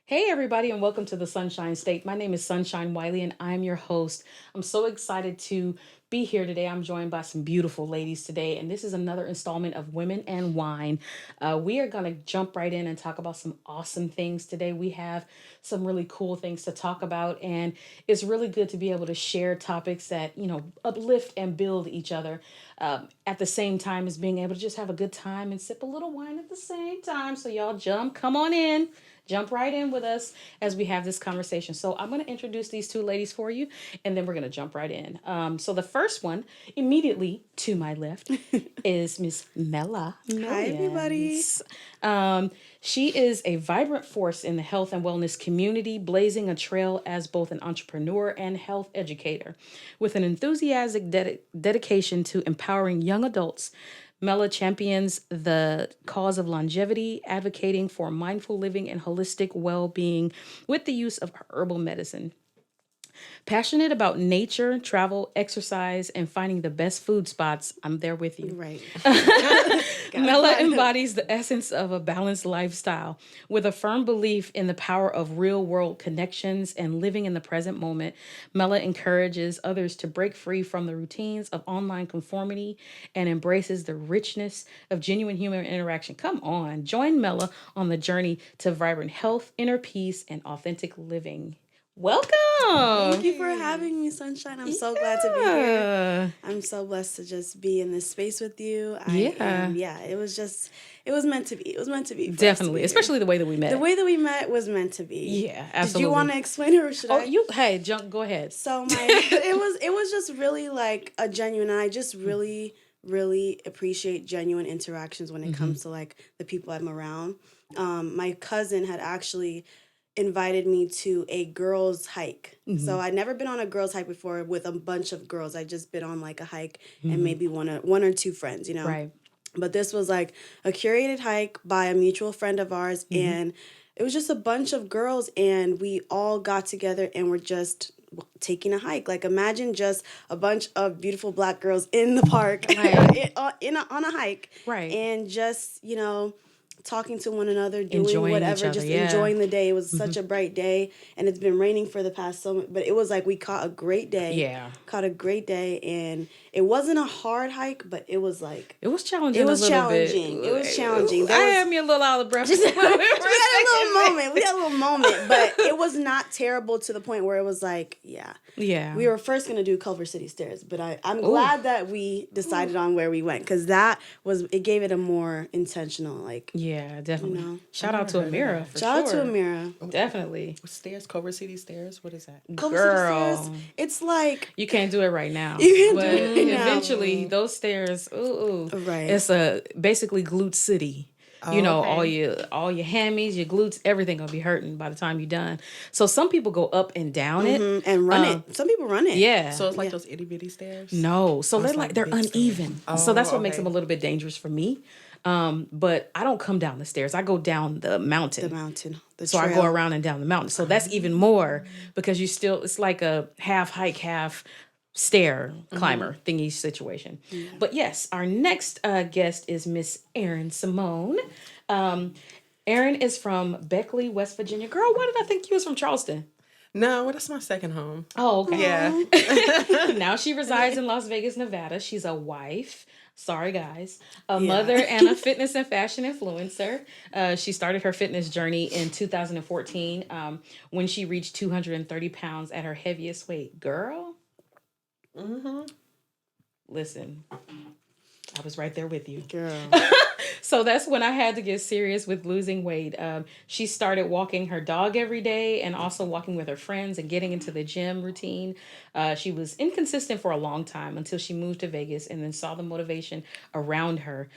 Hey, everybody, and welcome to the Sunshine State. My name is Sonshine Wiley, and I'm your host. I'm so excited to be here today. I'm joined by some beautiful ladies today, and this is another installment of Women and Wine. We are going to jump right in and talk about some awesome things today. We have some really cool things to talk about, and it's really good to be able to share topics that, uplift and build each other at the same time as being able to just have a good time and sip a little wine at the same time. So, y'all come on in. Jump right in with us as we have this conversation. So I'm going to introduce these two ladies for you, and then we're going to jump right in. So the first one, immediately to my left, is Miss Mela. Hi, everybody. She is a vibrant force in the health and wellness community, blazing a trail as both an entrepreneur and health educator. With an enthusiastic dedication to empowering young adults, Mela champions the cause of longevity, advocating for mindful living and holistic well being with the use of herbal medicine. Passionate about nature, travel, exercise, and finding the best food spots, I'm there with you. Right. Mela embodies the essence of a balanced lifestyle. With a firm belief in the power of real world connections and living in the present moment, Mela encourages others to break free from the routines of online conformity and embraces the richness of genuine human interaction. Come on, join Mela on the journey to vibrant health, inner peace, and authentic living. Welcome. Thank you for having me, Sunshine. I'm so glad to be here. I'm so blessed to just be in this space with you. It was meant to be. It was meant to be. Definitely, especially the way that we met. The way that we met was meant to be. Yeah, absolutely. Did you want to explain it or should I? Hey, go ahead. So it was just really like a genuine, and I just really appreciate genuine interactions when it comes to like the people I'm around. My cousin had actually invited me to a girls' hike. So I'd never been on a girls' hike before with a bunch of girls. I just been on like a hike and maybe one or two friends, Right. But this was like a curated hike by a mutual friend of ours, and it was just a bunch of girls, and we all got together and were just taking a hike. Like imagine just a bunch of beautiful Black girls in the park, right. on a hike, right, and just talking to one another, doing enjoying whatever, just enjoying the day. It was such a bright day, and it's been raining for the past but it was like we caught a great day. Yeah. Caught a great day, and it wasn't a hard hike, but it was like... It was challenging. It was challenging. It was challenging. I had me a little out of breath. We had a little moment, but it was not terrible to the point where it was like, yeah. We were first going to do Culver City Stairs, but I'm glad that we decided on where we went, because it gave it a more intentional, like... Yeah, definitely. Shout out to Amira. Shout out to Amira. Definitely. Stairs, Culver City Stairs. What is that? Culver City Stairs. It's like you can't do it right now. You can't do it right now. Eventually, those stairs. Right. It's basically glute city. All your hammies, your glutes, everything gonna be hurting by the time you're done. So some people go up and down it and run it. Some people run it. Yeah. So it's like those itty bitty stairs. No, so they're uneven. So that's what makes them a little bit dangerous for me. But I don't come down the stairs. I go down the mountain. So I go around and down the mountain. So that's even more because it's like a half hike, half stair climber thingy situation. Yeah. But yes, our next guest is Miss Erin Simone. Erin is from Beckley, West Virginia. Girl, why did I think you was from Charleston? No, that's my second home. Oh, okay. Yeah. Now she resides in Las Vegas, Nevada. She's a wife. Sorry, guys. A mother and a fitness and fashion influencer. She started her fitness journey in 2014 when she reached 230 pounds at her heaviest weight. Girl. Listen, I was right there with you. Girl. So that's when I had to get serious with losing weight. She started walking her dog every day and also walking with her friends and getting into the gym routine. She was inconsistent for a long time until she moved to Vegas and then saw the motivation around her.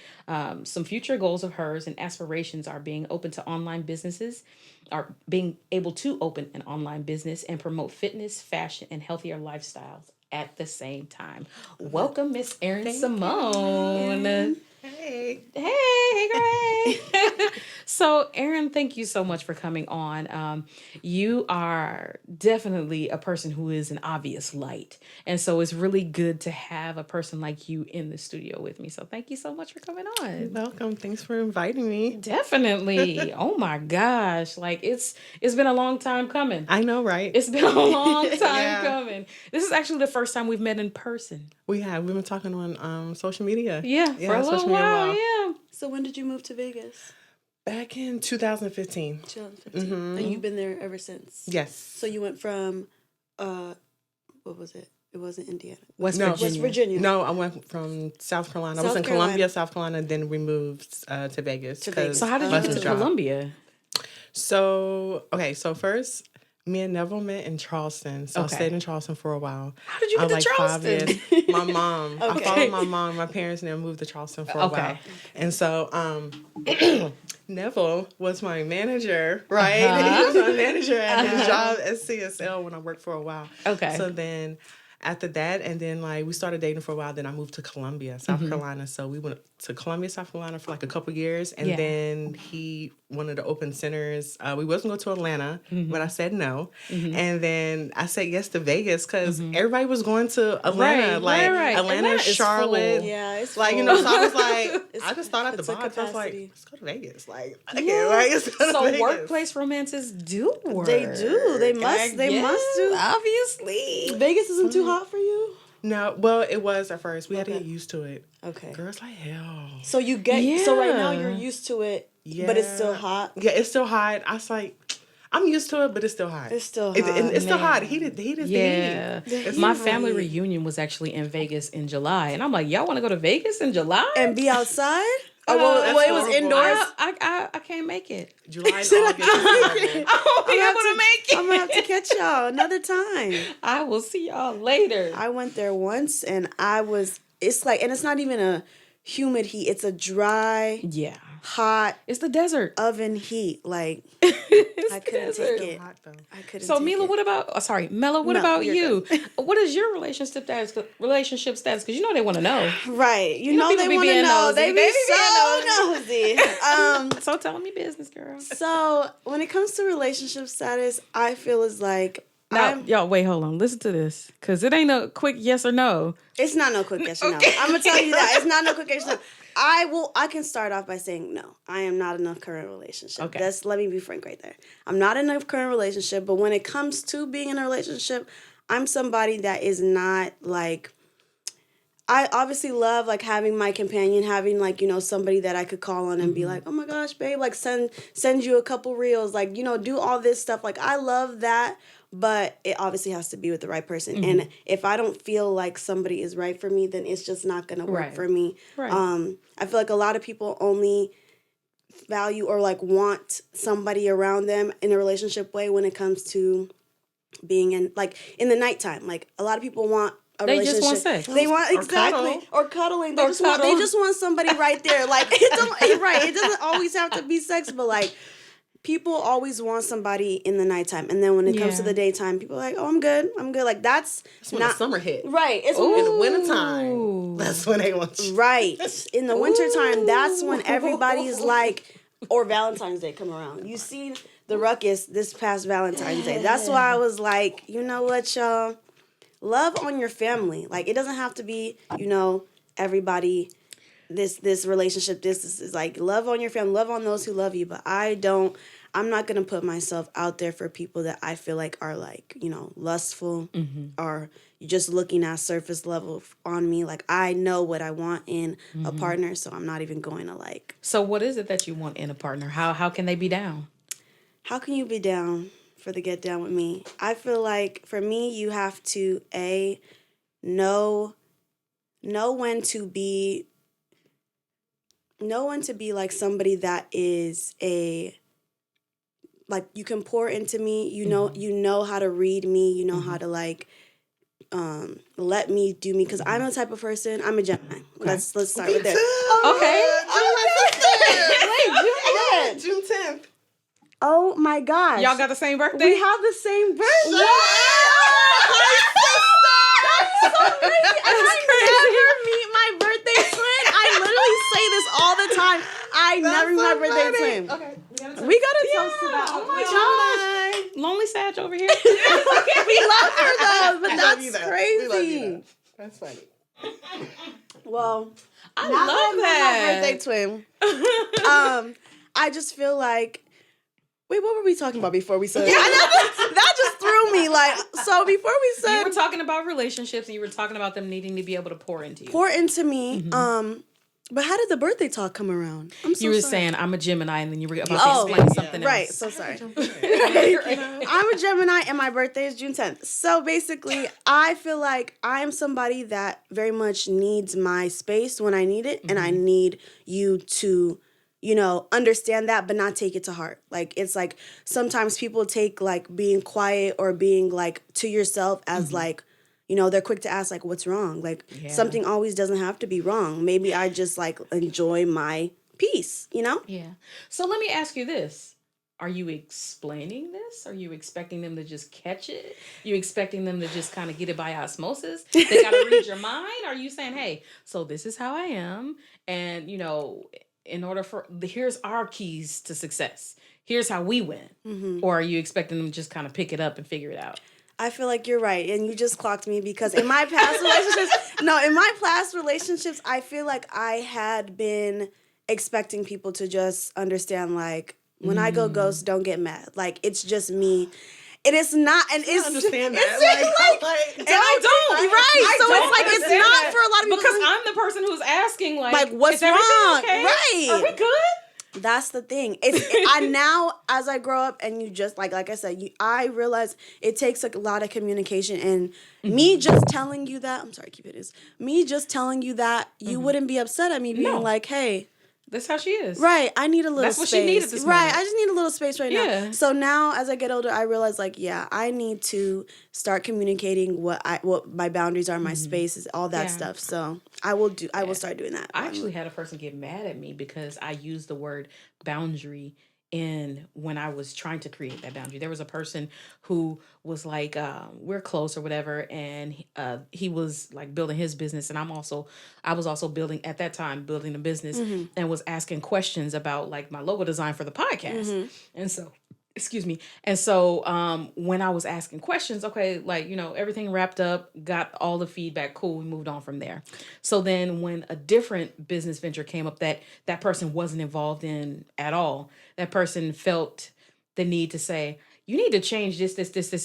Some future goals of hers and aspirations are being open to online businesses, are being able to open an online business and promote fitness, fashion, and healthier lifestyles at the same time. Welcome, Miss Erin Simone. Hey. Hey, Gray. So, Erin, thank you so much for coming on. You are definitely a person who is an obvious light. And so it's really good to have a person like you in the studio with me. So thank you so much for coming on. Welcome. Thanks for inviting me. Definitely. Oh my gosh. Like it's been a long time coming. I know, right? It's been a long time Yeah. coming. This is actually the first time we've met in person. We've been talking on social media. Yeah, for a little social media while, yeah. So when did you move to Vegas? Back in 2015. 2015. And you've been there ever since? Yes. So you went from, what was it? It wasn't Indiana. West West Virginia. No, I went from South Carolina. I was in Columbia, South Carolina, then we moved to Vegas. So how did you get to Columbia? So first, me and Neville met in Charleston. So I stayed in Charleston for a while. How did you get to Charleston? 5 years. My mom. I followed my mom. My parents never moved to Charleston for a while. And so Neville was my manager, right? He was my manager at his job at CSL when I worked for a while. Okay. So then after that, and then like we started dating for a while, then I moved to Columbia, South Carolina. So we went to Columbia, South Carolina for like a couple years, and then he wanted to open centers. We wasn't going to Atlanta, but I said no. And then I said yes to Vegas because everybody was going to Atlanta, Atlanta, Charlotte. Yeah, it's like, full. So I was like, I just thought out the box. I was like, let's go to Vegas. Like, let's go to So Vegas. workplace romances do work. They do. They must. They must do. Obviously. Vegas isn't too hot for you? No, well, it was at first. We had to get used to it. Okay. Girls like hell. So you get so right now you're used to it, but it's still hot. Yeah, it's still hot. I was like, I'm used to it, but it's still hot. It's still hot. It's still hot. Heat is Yeah. the heat. My family reunion was actually in Vegas in July, and I'm like, y'all want to go to Vegas in July And be outside? Well, it was indoors. I can't make it. July and August. I won't be able to make it. I'm gonna have to catch y'all another time. I will see y'all later. I went there once and it's like, and it's not even a humid heat, it's a dry, hot, it's the desert. oven heat. Like, It's I the couldn't desert. take it. Hot, though. I couldn't So take Mela, it. what about? Mela, what No, about you're you? What is your relationship status? Because you know they want to know. Right. You know know people they be want to being know. nosy. They be They so nosy. So tell me business, girl. So when it comes to relationship status, I feel is like Now, y'all, wait, hold on. Listen to this, because it ain't a quick yes or no. it's not no quick yes or no. Okay. I'm gonna tell you that it's not no quick yes or no. I can start off by saying no. I am not in a current relationship. Okay. Let me be frank right there. I'm not in a current relationship, but when it comes to being in a relationship, I'm somebody that is not like. I obviously love like having my companion, having like, somebody that I could call on and be like, oh my gosh, babe, like send you a couple reels, like, do all this stuff. Like I love that, but it obviously has to be with the right person. And if I don't feel like somebody is right for me, then it's just not going to work for me. Right. I feel like a lot of people only value or like want somebody around them in a relationship way when it comes to being in the nighttime. Like a lot of people want They just want sex. They want cuddle. or cuddling. They Or just cuddle. want. They just want somebody right there. Like it doesn't always have to be sex, but like people always want somebody in the nighttime, and then when it comes to the daytime, people are like, "Oh, I'm good. Like that's when the summer hit. right. It's In the wintertime, that's when they want you. right in the wintertime. That's when everybody's like, or Valentine's Day come around. You see the ruckus this past Valentine's Day. That's why I was like, you know what, y'all. Love on your family. Like it doesn't have to be, everybody. This relationship. This is like love on your family. Love on those who love you. But I'm not gonna put myself out there for people that I feel like are like lustful or just looking at surface level on me. Like I know what I want in a partner, so I'm not even going to like. So what is it that you want in a partner? How can they be down? How can you be down for the get down with me? I feel like for me, you have to know when to be like somebody that is like you can pour into me. You know how to read me. You know how to like let me do me because I'm the type of person. I'm a Gemini. Okay. Let's start with there. Okay. Wait, June 10th. oh my gosh. Y'all got the same birthday? We have the same birthday. That's so crazy. I never meet my birthday twin. I literally say time. I never my birthday twin. Okay, We gotta toast to that. Oh my gosh. Lonely Sag over here. We love her though, but love you, that's though. We love you, crazy. though. That's funny. Well, I now love that that. I'm my birthday twin. I just feel like. Wait, what were we talking about before we said that just threw me. Like, so before we said You were talking about relationships and you were talking about them needing to be able to pour into you. pour into me, but how did the birthday talk come around? I'm so You were sorry. saying I'm a Gemini and then you were about Oh, to explain something right. else. So sorry. I'm a Gemini and my birthday is June 10th. So basically, I feel like I am somebody that very much needs my space when I need it, and I need you to, understand that, but not take it to heart. Like, it's like sometimes people take like being quiet or being like to yourself as like, they're quick to ask like, what's wrong? Like something always doesn't have to be wrong. Maybe I just like enjoy my peace, Yeah. So let me ask you this. Are you explaining this? Are you expecting them to just catch it? You expecting them to just kind of get it by osmosis? They got to read your mind? Are you saying, hey, so this is how I am. And, in order for, here's our keys to success. Here's how we win. Or are you expecting them to just kind of pick it up and figure it out? I feel like you're right, and you just clocked me because in my past relationships, I feel like I had been expecting people to just understand, like, when I go ghost, don't get mad. Like, it's just me. And it's not, and it's understand that. And I don't. Right. So don't it's like, it's understand not that. for a lot of people. Because I'm the person who's asking, like what's is everything wrong? okay? Right. Are we good? That's the thing. I now, as I grow up, and you just like I said, I realize it takes a lot of communication, and me just telling you that. I'm sorry, keep it is me just telling you that you wouldn't be upset at me being like, hey. That's how she is. Right. I need a little That's space. what she needed this Right. moment. I just need a little space right Yeah. now. So now as I get older, I realize like, yeah, I need to start communicating what my boundaries are, my spaces, all that stuff. So I will start doing that. I actually had a person get mad at me because I used the word boundary in when I was trying to create that boundary. There was a person who was like, we're close or whatever, and he was like building his business, and I was also building at that time building a business, and was asking questions about like my logo design for the podcast, and so. Excuse me. And so when I was asking questions, okay, like, everything wrapped up, got all the feedback, cool, we moved on from there. So then when a different business venture came up that person wasn't involved in at all, that person felt the need to say, you need to change this,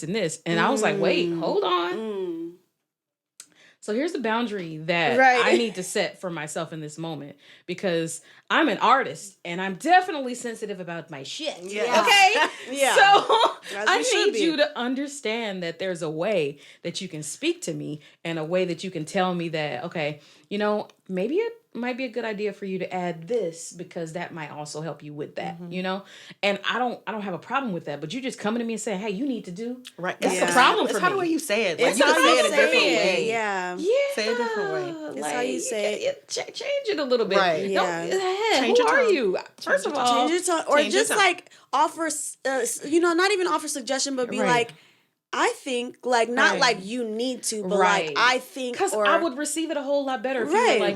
and this. And I was like, wait, hold on. So here's the boundary that I need to set for myself in this moment, because I'm an artist and I'm definitely sensitive about my shit. Yeah. Okay? Yeah. So As I we should need be. you to understand that there's a way that you can speak to me and a way that you can tell me that, okay, maybe it might be a good idea for you to add this because that might also help you with that, And I don't have a problem with that, but you just coming to me and saying, hey, you need to do. Right. That's the problem for It's how the me. way you say it. Like, It's you how can say you it a say different it. way. Yeah. Yeah. Say it a different way. It's how you say it. Change it a little bit. Right. Yeah. Change Who your are tone. you? First of all, Change your tone, or Change your just tone. like offer, not even offer suggestion, but be like, I think, like, not like you need to, but like, I think, because I would receive it a whole lot better if you were like,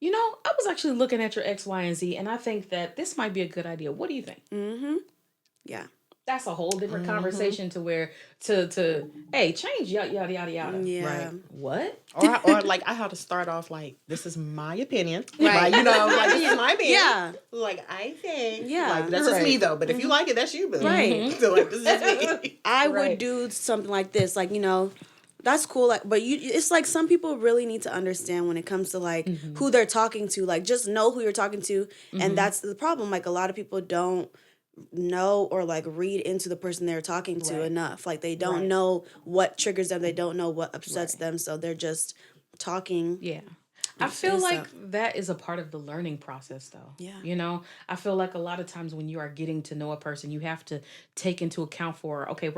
I was actually looking at your X, Y, and Z, and I think that this might be a good idea. What do you think? Yeah. That's a whole different conversation to where to hey, change yada yada yada yada. Yeah. Right. What? Or like I have to start off like, this is my opinion. Right. Like, like this is my opinion. Yeah. Like I think. Yeah. Like that's just me though. But if you like it, that's you. But Right. So like this is me. I would do something like this, like, that's cool. Like, but it's like some people really need to understand when it comes to like who they're talking to. Like, just know who you're talking to, and that's the problem. Like, a lot of people don't know or like read into the person they're talking to enough. Like, they don't know what triggers them. They don't know what upsets them. So they're just talking. Yeah. I feel like that is a part of the learning process, though. Yeah. I feel like a lot of times when you are getting to know a person, you have to take into account for, okay,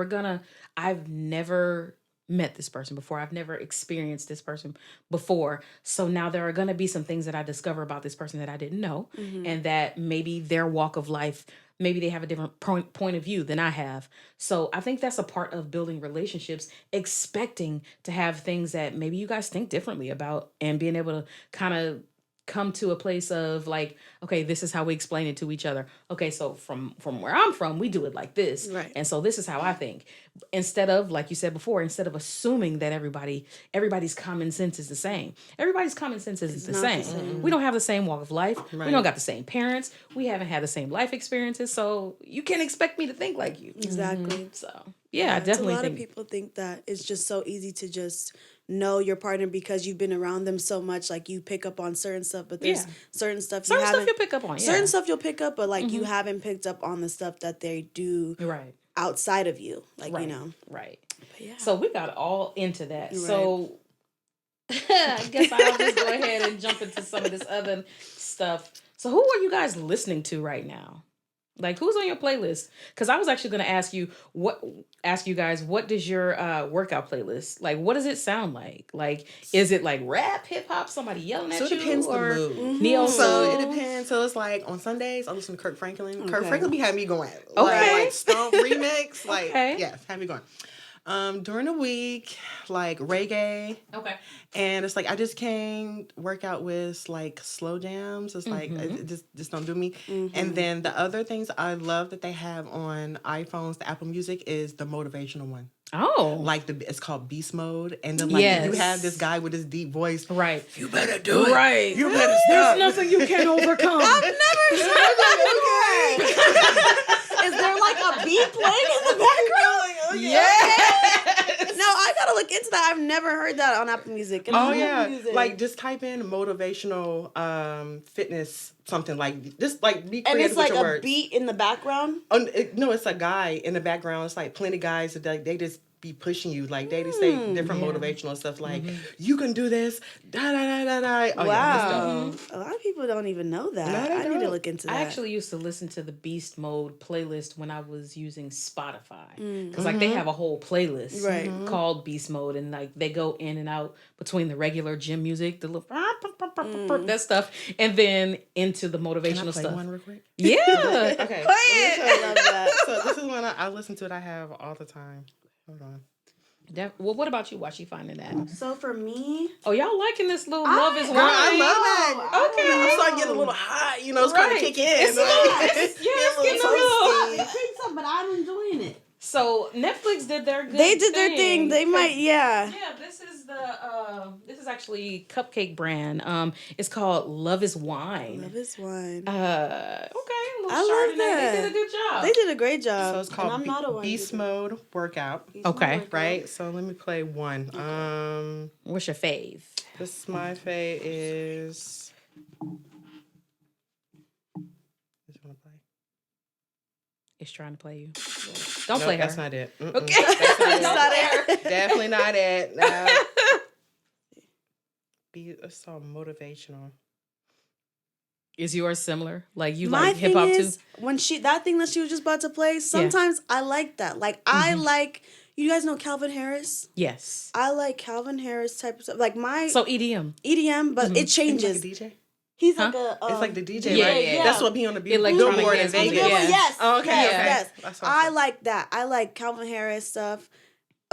I've never met this person before. I've never experienced this person before. So now there are going to be some things that I discover about this person that I didn't know, and that maybe their walk of life, maybe they have a different point of view than I have. So I think that's a part of building relationships, expecting to have things that maybe you guys think differently about, and being able to kind of come to a place of like, okay, this is how we explain it to each other. Okay, so from where I'm from, we do it like this. Right. And so this is how I think. Instead of, like you said before, instead of assuming that everybody's common sense is the same. Everybody's common sense isn't the same. We don't have the same walk of life. We don't got the same parents. We haven't had the same life experiences. So you can't expect me to think like you. Exactly. So I definitely a lot think of people think that it's just so easy to just know your partner because you've been around them so much. Like you pick up on certain stuff, but there's certain stuff you'll pick up on. Certain stuff you'll pick up, but like you haven't picked up on the stuff that they do outside of you. Like you know. Right. But yeah. So we got all into that. Right. So I guess I'll just go ahead and jump into some of this other stuff. So who are you guys listening to right now? Like, who's on your playlist? Because I was actually going to ask you guys, what does your workout playlist, like, what does it sound like? Like, is it like rap, hip hop, somebody yelling at you? So it depends or the mood. Neo So it depends. So it's like on Sundays, I listen to Kirk Franklin. Okay. Kirk Franklin be having me going. Okay. Like Stomp remix. Like, yeah, have me going. During the week, like reggae. Okay. And it's like I just can't work out with like slow jams. It's like it just don't do me. And then the other things I love that they have on iPhones, the Apple Music, is the motivational one. Oh. Like it's called Beast Mode. And then like you have this guy with his deep voice. Right. You better do it. Right. You better stop. There's nothing you can't overcome. I've never heard that. Okay. Is there like a beat playing in the background? Yes. No, I gotta look into that. I've never heard that on Apple Music. Oh yeah, like just type in motivational fitness something like just like be creative and it's like with your a words. Beat in the background. No, it's a guy in the background. It's like plenty of guys that they just be pushing you. Like they just say different motivational stuff like you can do this. Da da da da da. Oh, wow, a lot of people don't even know that. No, I need to look into that. I actually used to listen to the Beast Mode playlist when I was using Spotify because like they have a whole playlist called Beast Mode, and like they go in and out between the regular gym music, the little that stuff, and then into the motivational stuff. One real quick. Yeah. Okay. Play it. I love that. So this is one I listen to. It I have all the time. Hold on. Well, what about you? Why she finding that? So for me, Y'all liking this little Love Is Wine? I love that. Okay. I'm starting getting a little high. You know, it's kind of kick in. It's getting a little. but I'm enjoying it. So Netflix did their good. They did their thing. They might, Yeah, this is actually Cupcake brand. It's called Love Is Wine. Love Is Wine. Okay. I love that. They did a good job. They did a great job. So it's called I'm not a wine Beast Mode Workout. Okay. Right? So let me play one. What's your fave? This is my fave is this one to play. It's trying to play you. Don't play her. That's not it. Okay. That's not it. Definitely not it. No. It's so motivational. Is yours similar? Like you My like hip hop too? When that thing that she was just about to play, sometimes I like that. Like I like, you guys know Calvin Harris? Yes. I like Calvin Harris type of stuff. Like So EDM. EDM, but it changes. Like a DJ? He's like a it's like the DJ, yeah, right? yeah. That's what be on the Electronic billboard in dance Vegas. music, yeah. Yes. Oh, okay. Yes. Okay. I like that. I like Calvin Harris stuff.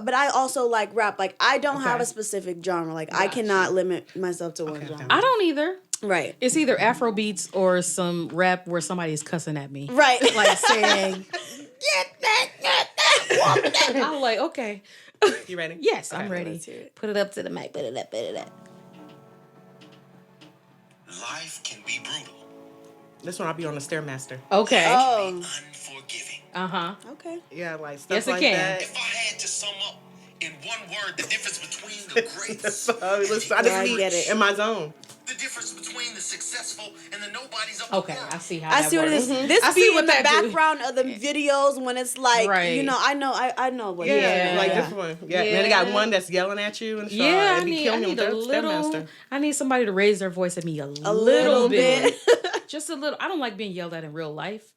But I also like rap. Like I don't have a specific genre. Like I cannot limit myself to one genre. I don't either. Right. It's either Afro beats or some rap where somebody's cussing at me. Right. Like saying, get that. I'm like, okay. You ready? Yes, Okay, I'm ready. let's hear it. Put it up to the mic. Put it up. Put it up. Life can be brutal. This one I'll be on the Stairmaster. Okay. Oh. Unforgiving. Uh-huh. Okay. Yeah, like stuff Yes, it like can. that. If I had to sum up in one word the difference between the greats So, listen, I I just be get it. in my zone. the difference between the successful and the nobodies of Okay, the world. I see how I that see what it works. is. This I be see in what the that do. background of the videos when it's like, Right. you know, I know what it is. Yeah. Like this one. Yeah. And then they got one that's yelling at you and stuff. Yeah, and be killing you with Stairmaster. I need somebody to raise their voice at me a little bit. Just a little. I don't like being yelled at in real life.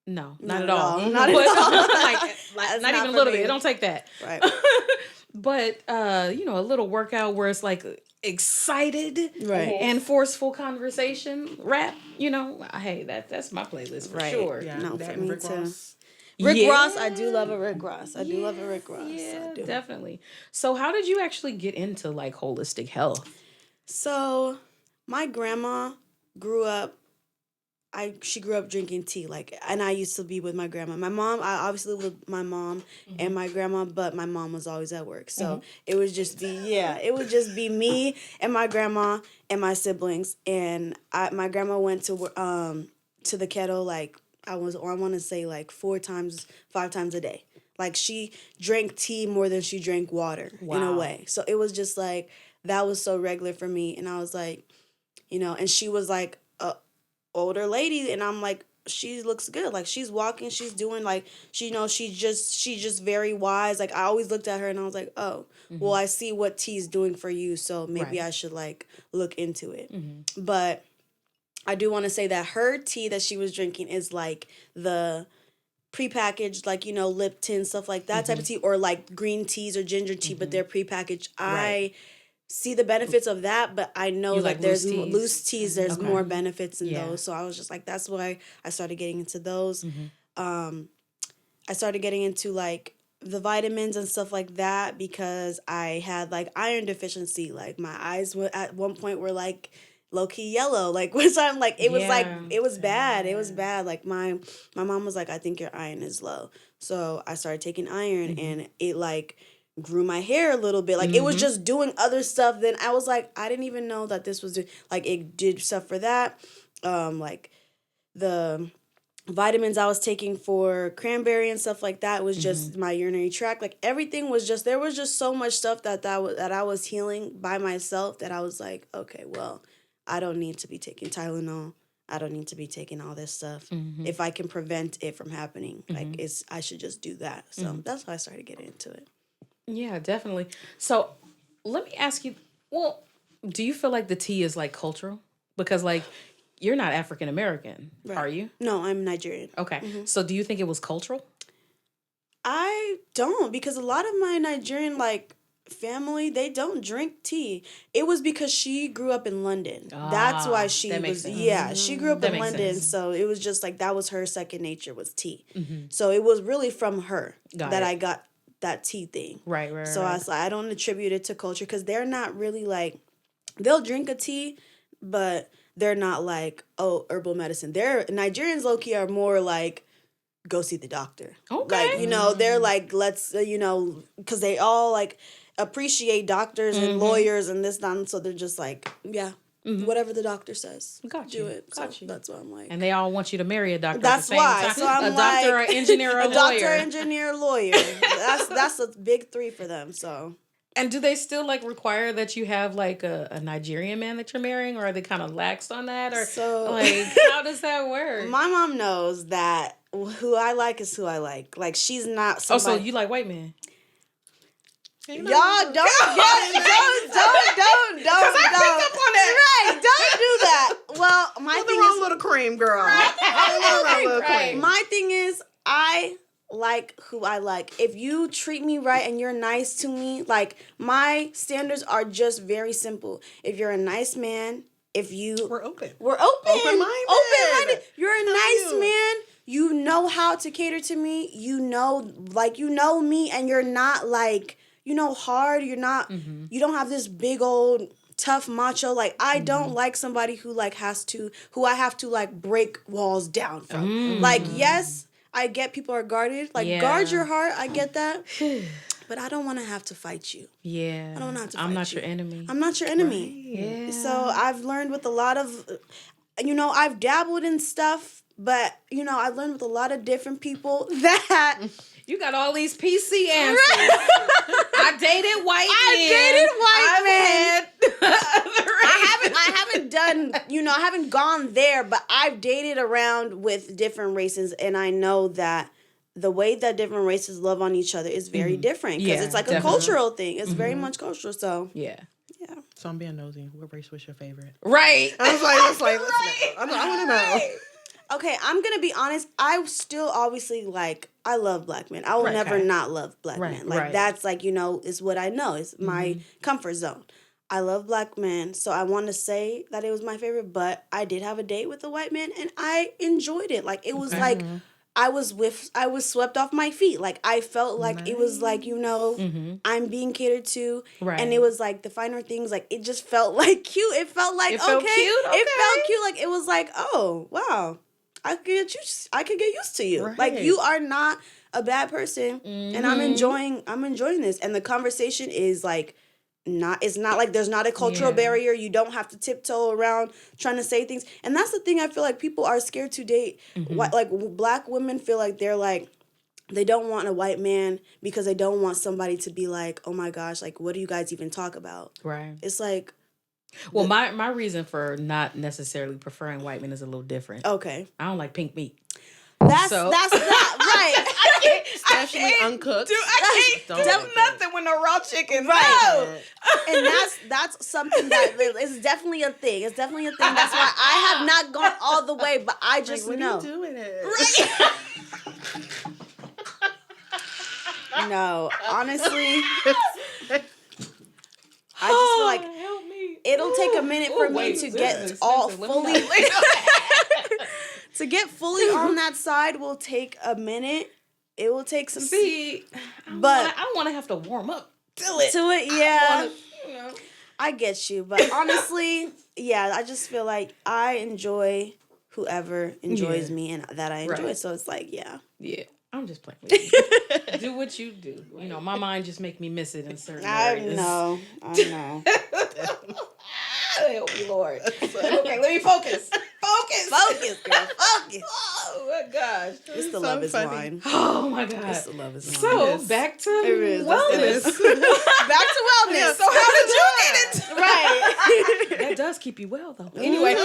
No, not at all. Not at But, all. like, That's not even a for little me. bit. It don't take that. Right. But you know, a little workout where it's like excited Right. and forceful conversation rap. You know, hey, that's my playlist for Right. sure. Yeah, No, that for and me Rick too. Ross. Rick Yeah. Ross, I do love a Rick Ross. I do love a Rick Ross. Yeah, I do. definitely. So, how did you actually get into like holistic health? So, My grandma grew up. She grew up drinking tea, like, and I used to be with my grandma. My mom, I obviously lived with my mom and my grandma, but my mom was always at work, so it would just be me and my grandma and my siblings. And my grandma went to the kettle like I want to say like 5 times a day. Like she drank tea more than she drank water in a way. So it was just like that was so regular for me, and I was like, and she was like older lady, and I'm like, she looks good, like she's walking, she's doing like she's just very wise. Like I always looked at her and I was like, oh, well, I see what tea's doing for you, so maybe I should like look into it. But I do want to say that her tea that she was drinking is like the prepackaged, like Lipton, stuff like that type of tea, or like green teas or ginger tea, but they're prepackaged. I see the benefits of that, but I know that there's loose teas, there's more benefits in those. So I was just like, that's why I started getting into those. I started getting into like the vitamins and stuff like that because I had like iron deficiency. Like my eyes at one point were like low-key yellow, like which I'm like, it was like, it was bad. It was bad. Like my mom was like, I think your iron is low. So I started taking iron and it like grew my hair a little bit. Like it was just doing other stuff. Then I was like, I didn't even know that this was like it did stuff for that. Like the vitamins I was taking for cranberry and stuff like that was just my urinary tract. Like everything was just, there was just so much stuff that I was healing by myself that I was like, okay, well, I don't need to be taking Tylenol. I don't need to be taking all this stuff. If I can prevent it from happening, like I should just do that. So that's why I started getting into it. Yeah, definitely. So let me ask you, well, do you feel like the tea is like cultural? Because like you're not African American, are you? No, I'm Nigerian. Okay. So do you think it was cultural? I don't, because a lot of my Nigerian like family, they don't drink tea. It was because she grew up in London. That's why she she grew up in London. So it was just like that was her second nature, was tea. So it was really from her I got that tea thing. Right. So I was like, I don't attribute it to culture because they're not really like, they'll drink a tea, but they're not like, oh, herbal medicine. Nigerians low-key are more like, go see the doctor. Okay. Like, they're like, let's, because they all like appreciate doctors and lawyers and this, that, and so they're just like, whatever the doctor says, do it. Got you. That's what I'm like. And they all want you to marry a doctor. That's at the same why. time. So I'm a doctor, or engineer, or a lawyer. Doctor, engineer, lawyer. That's a big three for them. So. And do they still like require that you have like a Nigerian man that you're marrying, or are they kind of lax on that, or like how does that work? My mom knows that who I like is who I like. Like she's not somebody. Oh, so you like white men? Y'all don't. Because I picked up on that. Right, don't do that. Well, my thing is little cream, girl. Right. My thing is, I like who I like. If you treat me right and you're nice to me, like my standards are just very simple. If you're a nice man, we're open. Open-minded. You're a nice man. You know how to cater to me. You know me, and you're not like, hard. You're not, you don't have this big old tough macho. Like, I don't like somebody who like who I have to like break walls down from. Like, yes, I get people are guarded. Like, guard your heart. I get that. But I don't want to have to fight you. Yeah. I don't want to have to fight you. I'm not your enemy. I'm not your enemy. Right. Yeah. So I've learned with a lot of, I've dabbled in stuff, but, I've learned with a lot of different people that... You got all these PC answers. I dated white men. I haven't done, I haven't gone there, but I've dated around with different races, and I know that the way that different races love on each other is very different, because it's like definitely a cultural thing. It's very much cultural, so. Yeah. So I'm being nosy. What race was your favorite? Right. I was like, listen, I want to know. Okay, I'm going to be honest. I still obviously I love black men. I will never not love black men. Like, that's like, is what I know. It's my comfort zone. I love black men, so I want to say that it was my favorite, but I did have a date with a white man, and I enjoyed it. Like, it was like I was swept off my feet. Like, I felt like it was like, I'm being catered to. Right. And it was like the finer things, like it just felt like cute. It felt like It felt okay. cute? It felt cute. Like it was like, oh wow, I could get used to you. Right. Like you are not a bad person, and I'm enjoying this. And the conversation is like it's not like there's not a cultural barrier. You don't have to tiptoe around trying to say things. And that's the thing, I feel like people are scared to date. Like black women feel like they're like, they don't want a white man because they don't want somebody to be like, oh my gosh, like what do you guys even talk about? Right. It's like, well, my reason for not necessarily preferring white men is a little different. okay, I don't like pink meat. that's that right. Especially uncooked. I can't Don't do like nothing with no raw chicken. Right. And that's something that is definitely a thing. It's definitely a thing. That's why I have not gone all the way, but I just Like, know. what are you doing it? No, honestly, I just feel like help me. it'll take a minute for me to get all fully to get fully on that side will take a minute. It will take some See, but I don't want to have to warm up to it. to it, yeah. You know. I get you, but honestly, yeah, I just feel like I enjoy whoever enjoys me and that I enjoy. Right. So it's like, yeah. Yeah, I'm just playing with you. Do what you do. You know, my mind just make me miss it in certain areas. I know. Help me, Lord. Okay, let me focus. Focus, girl. Focus. Oh my gosh. It's the so love is funny. wine. Oh my God. It's the love is wine. So back to is. wellness. Back to wellness. So how did you get it? Right. That does keep you well, though. Anyway,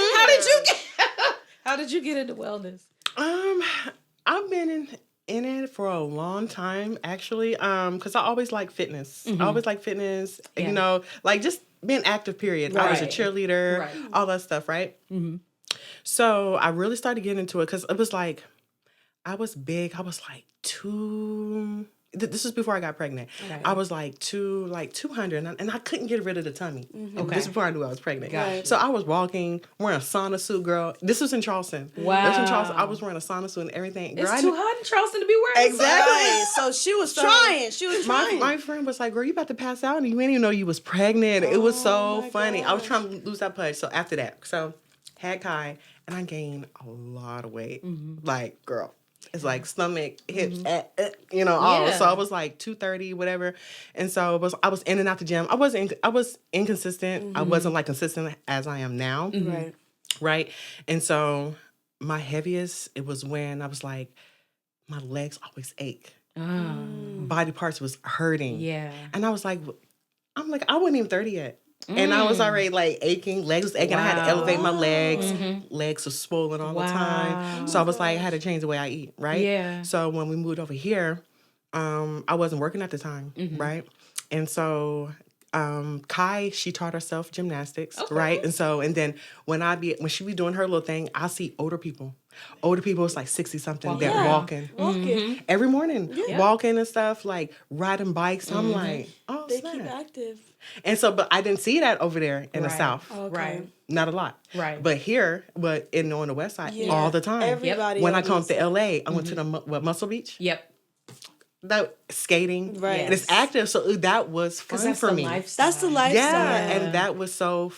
how did you get into wellness? I've been in it for a long time, actually, because I always like fitness. I always like fitness, Yeah. you know, like just being active, period. I was a Right. cheerleader, Right. all that stuff, right? So I really started getting into it because it was like, I was big. I was like this was before I got pregnant. Okay. I was like 200, and I couldn't get rid of the tummy. Okay. This is before I knew I was pregnant. Gotcha. So I was walking, wearing a sauna suit, girl. This was in Charleston. Wow. This was in Charleston. I was wearing a sauna suit and everything. Girl, It's too hot in Charleston to be wearing Exactly. Right. So she was trying. She was trying. My friend was like, girl, you about to pass out and you didn't even know you was pregnant. It was so my funny. I was gosh. trying to lose that pudge. So after that, had Kai, and I gained a lot of weight. Like, girl, it's like stomach, hips, you know, all. Yeah. So I was like 230, whatever. And so I was in and out the gym. I was inconsistent. I wasn't like consistent as I am now. Right. Right. And so my heaviest, it was when I was like, my legs always ache. Body parts was hurting. Yeah. And I was like, I wasn't even 30 yet. And I was already like aching, legs was aching. I had to elevate my legs. Legs were swollen all the time. So I was like, I had to change the way I eat, right? Yeah. So when we moved over here, I wasn't working at the time, right? And so Kai, she taught herself gymnastics, right? And then when she be doing her little thing, I see older people. Older people, it's like 60-something, they're walking. Every morning, walking and stuff, like riding bikes. I'm like, oh, They snap. keep active. And so, but I didn't see that over there in the Right. South. Okay. Right. Not a lot. Right. But here, on the West Side, Yeah. all the time. Everybody. When I on come this to LA, I went to the Muscle Beach. Yep. That skating. Right. And it's active. So that was fun That's for the me. lifestyle. That's the lifestyle. Yeah. And that was so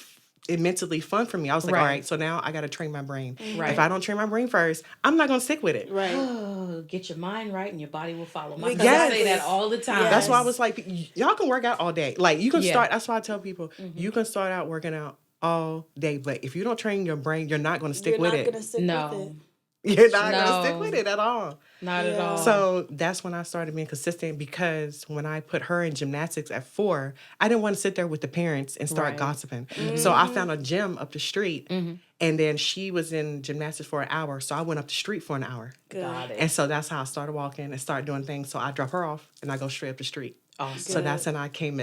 immensely fun for me. I was like, Right. all right, so now I got to train my brain. Right. If I don't train my brain first, I'm not going to stick with it. Right. Oh, get your mind right and your body will follow. My Exactly. cousin say that all the time. Yes. That's why I was like, y'all can work out all day. Like, you can Yeah. start, that's why I tell people, you can start out working out all day, but if you don't train your brain, you're not going to stick You're with not it. gonna stick No. with it. You're not going to No. stick with it at all. Not at Yeah. all. So that's when I started being consistent, because when I put her in gymnastics at 4, I didn't want to sit there with the parents and start Right. gossiping. So I found a gym up the street, and then she was in gymnastics for an hour. So I went up the street for an hour. Good. Got it. And so that's how I started walking and started doing things. So I drop her off and I go straight up the street. Awesome. So that's when I came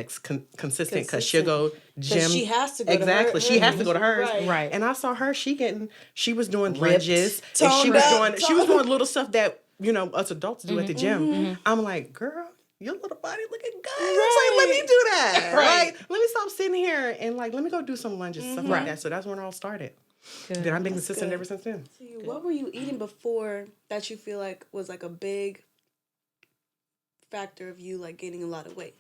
consistent, because she'll go gym. she has to go to exactly. her- She has to go to hers. Right. Right. And I saw her. She was doing Ripped. lunges. And Toned she was up. doing little stuff that us adults do at the gym. I'm like, girl, your little body looking good. It's like, let me do that. Right. Like, let me stop sitting here and like, let me go do some lunges, stuff like Right. that. So that's when it all started. Good. Then I've been That's consistent good. ever since then. What were you eating before that you feel like was like a big factor of you like gaining a lot of weight?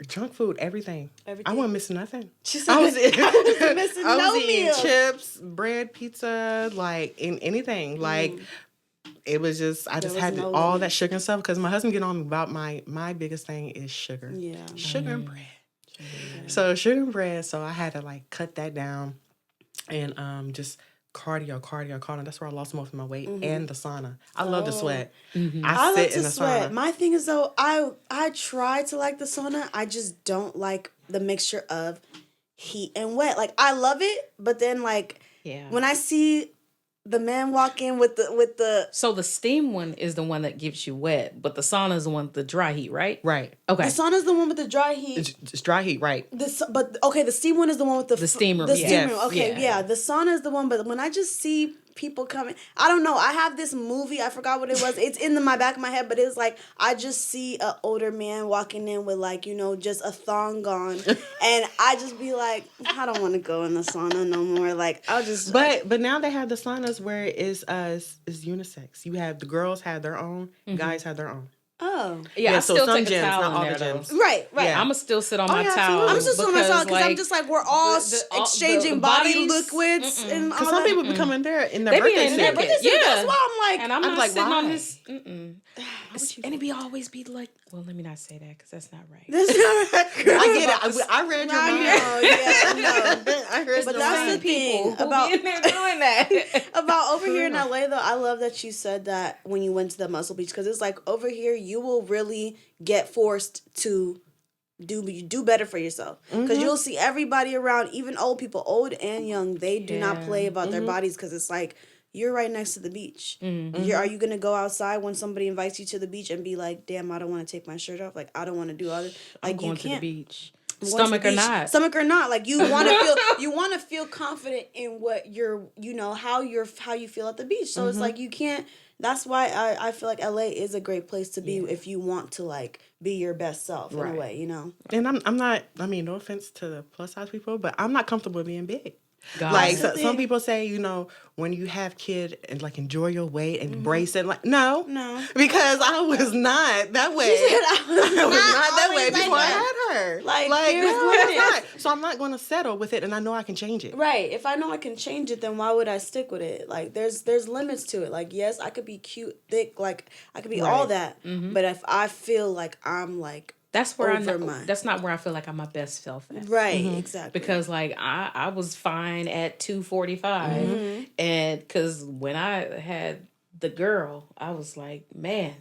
Junk food, everything. Everything? I wasn't missing nothing. She said, I was missing I was no eating meals. chips, bread, pizza, like in anything. Like it was just I just was had no all limit. that sugar and stuff because my husband get on me about my biggest thing is sugar. Yeah. Sugar and bread. So sugar and bread. So I had to like cut that down and just cardio. That's where I lost most of my weight and the sauna. I love the sweat. I sit like in to the sweat. sauna. My thing is though, I try to like the sauna. I just don't like the mixture of heat and wet. Like I love it, but then like when I see the man walk in with the So the steam one is the one that gives you wet, but the sauna is the one with the dry heat, right? Right. Okay. the sauna's the one with the dry heat. It's dry heat, right. But okay, the steam one is the one with the steam room, The yeah. steam Yes. room. Okay, Yeah. yeah. The sauna is the one. But when I just see people coming, I don't know. I have this movie. I forgot what it was. It's in my back of my head, but it's like I just see an older man walking in with like just a thong on, and I just be like, I don't want to go in the sauna no more. Like I'll just. But now they have the saunas where it's unisex. You have the girls have their own, guys have their own. Oh. Yeah, I so still some take a gyms, towel not in all there, the though. gyms. Right. Yeah. I'ma still sit on my yeah, towel. absolutely. I'm just on myself because I'm like, just like we're all exchanging the body bodies, liquids and all Because some that. people be coming there in their They be birthday in suit. their But this is, Yeah. that's why I'm like, and I'm I'm not like, sitting on why? this. And it be always be like, well, let me not say that because that's not right. this is I get it. I read your mind. I heard But your that's mind. the thing Who about be in there doing that. about over here in LA though. I love that you said that when you went to the Muscle Beach because it's like over here you will really get forced to do better for yourself because you'll see everybody around, even old people, old and young. They do not play about their bodies because it's like. You're right next to the beach. Are you going to go outside when somebody invites you to the beach and be like, damn, I don't want to take my shirt off. Like, I don't want to do all this. Like, I'm going you to the can't. beach. I'm going to Stomach the or beach. not. Stomach or not. Like, you want to feel confident in what you're, how you feel at the beach. So it's like, you can't. That's why I feel like LA is a great place to be if you want to, like, be your best self in a way, And I'm not, I mean, no offense to the plus size people, but I'm not comfortable being big. God. Like some people say, when you have kid and like enjoy your weight and embrace it. Like no, because I was not that way. I was not that way before I had her. Like not. So I'm not going to settle with it, and I know I can change it. Right. If I know I can change it, then why would I stick with it? Like there's limits to it. Like yes, I could be cute, thick, like I could be all that. But if I feel like I'm like that's where that's not where I feel like I'm my best self at. Right, exactly. Because like I was fine at 245 and because when I had the girl, I was like, man,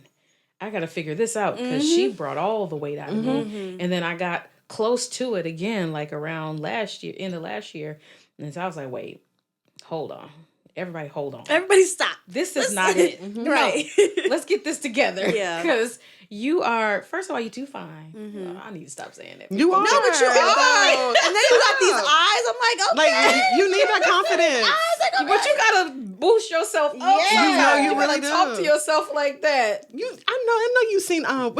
I got to figure this out because she brought all the weight out of me. And then I got close to it again, like around end of last year. And so I was like, wait, hold on. Everybody hold on. Everybody stop. This is not it. Right. Let's get this together. Yeah. Because you are, first of all, you too fine. I need to stop saying that. You are. No, but you are. And then you got these eyes. I'm like, okay. Like you need that confidence. But you gotta boost yourself up. Yeah. You really gotta do. talk to yourself like that. I know you seen what